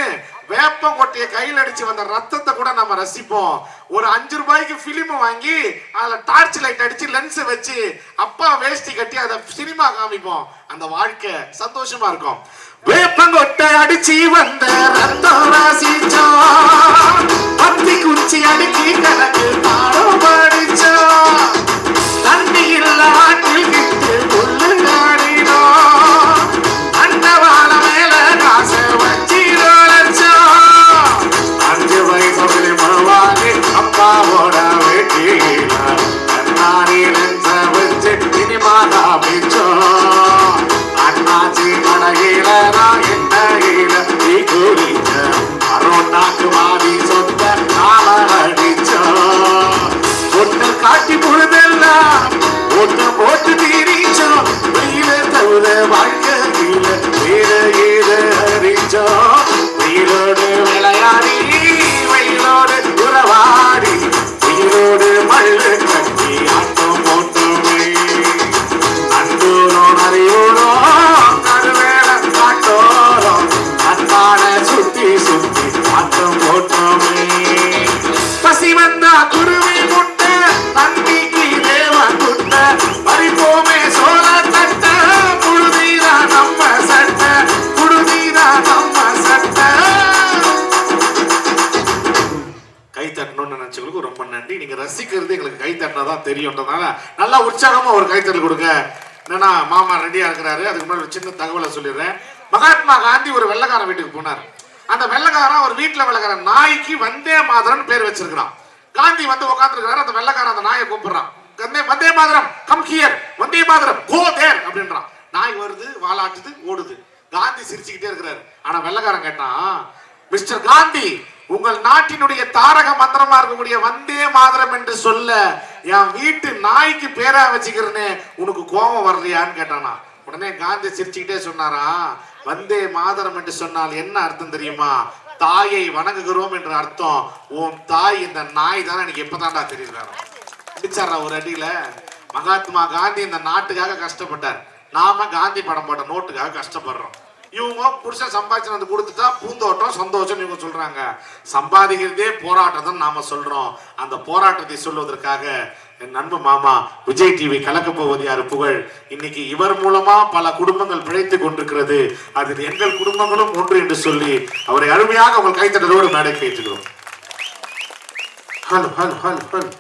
வேப்பங்கொட்டையை கையில அடிச்சு வந்த ரத்தத்தை கூட நம்ம ரசிப்போம். ஒரு 5 ரூபாய்க்கு பிலிம் வாங்கி அதுல டார்ச் லைட் அடிச்சு லென்ஸ் வச்சு அப்பா வேஷ்டி கட்டி அதை சினிமா காமிப்போம். அந்த வாழ்க்கை சந்தோஷமா இருக்கும். வேப்பங்கொட்டை அடிச்சு வந்த ரத்தம் ராசிச்சோம், பத்தி குச்சி அடிக்கி கணக்கு பாடம் படிச்சோம், தண்ணி இல்ல ஆட்டில் கிட்டு புல்லு காடினோம், அண்டவாள மேல காசை வச்சு ரோலச்சோம், 5 வயசு மருவாகி அப்பாவோட வெட்டியில கண்ணாடி லென்ஸ வச்சு சினிமா காமிச்சோம், அண்ணாச்சி கடையில நான் எண்ணையில நீ குறிச்ச அரோட்டாக்கு மாறி சொத்த நாள அடிச்சோம், ஒட்டு காட்டி பொழுதெல்லாம் ஒட்டு போட்டு தீரிச்சோம், வெயில தவிர வாழ்க்கையில வேற ஏத அறிச்சோம், வெயிலோடு விளையாடி வெயிலோடு உறவாடி வெயிலோடு மல்லு கட்டி ஆட்டம் போட்டோமே, அந்தூரோ அறியூரோ கருவேல காட்டோரம் அன்பான சுத்தி சுத்தி ஆட்டம் போட்டோமே, பசி வந்தா குருவி முட்டை தண்ணிக்கு தேவ குட்டை பறிப்போமே சோழ தட்ட புழுதிதான் நம்ம ரசிக்கிறது எங்களுக்கு கைத்தட்டினா தான் தெரியும்ன்றதுனால நல்லா உற்சாகமா ஒரு கைத்தட்டல் கொடுங்க. என்னன்னா மாமா ரெடியா இருக்கிறாரு. அதுக்கு முன்னாடி ஒரு சின்ன தகவலை சொல்லிடுறேன். மகாத்மா காந்தி ஒரு வெள்ளைக்காரன் வீட்டுக்கு போனார். அந்த வெள்ளைக்காரன் ஒரு வீட்டுல வெள்ளைக்கார நாய்க்கு வந்தே மாதரன் பேர் வச்சிருக்கிறான். காந்தி வந்து உட்காந்துருக்கிறாரு. அந்த வெள்ளைக்காரன் அந்த நாயை கூப்பிடுறான். வந்தே மாதரம் கம் ஹியர், வந்தே மாதரம் கோ தேர் அப்படின்றான். நாய் வருது, வாலாட்டுது, ஓடுது. காந்தி சிரிச்சுக்கிட்டே இருக்கிறாரு. ஆனா வெள்ளைக்காரன் கேட்டான், மிஸ்டர் காந்தி, உங்கள் நாட்டினுடைய தாரக மந்திரமா இருக்கக்கூடிய வந்தே மாதரம் என்று சொல்ல என் வீட்டு நாய்க்கு பேரா வச்சுக்கிறேன்னு உனக்கு கோபம் வரலையான்னு கேட்டானா. உடனே காந்தி சிரிச்சுக்கிட்டே சொன்னாரா, வந்தே மாதரம் என்று சொன்னால் என்ன அர்த்தம் தெரியுமா? தாயை வணங்குகிறோம் என்ற அர்த்தம். உன் தாய் இந்த நாய் தானே எனக்கு எப்பதான்டா தெரியுறாரு. அடிச்சாரா ஒரு அடியில. மகாத்மா காந்தி இந்த நாட்டுக்காக கஷ்டப்பட்டார். நாம காந்தி படம் போட்ட நோட்டுக்காக கஷ்டப்படுறோம். இவங்க புருஷன் சம்பாதிச்சு வந்து கொடுத்துட்டா பூந்தோட்டம் சந்தோஷம் இவங்க சொல்றாங்க. சம்பாதிக்கிறதே போராட்டம் நாம சொல்றோம். அந்த போராட்டத்தை சொல்வதற்காக என் நண்பு மாமா விஜய் டிவி கலக்க போவது யாரு புகழ். இன்னைக்கு இவர் மூலமா பல குடும்பங்கள் பிழைத்து கொண்டிருக்கிறது. அதில் எங்கள் குடும்பங்களும் ஒன்று என்று சொல்லி அவரை அருமையாக உங்கள் கைத்தட்டலோடு மேடை கேட்டுக்கிறோம். Hello hello hello hello.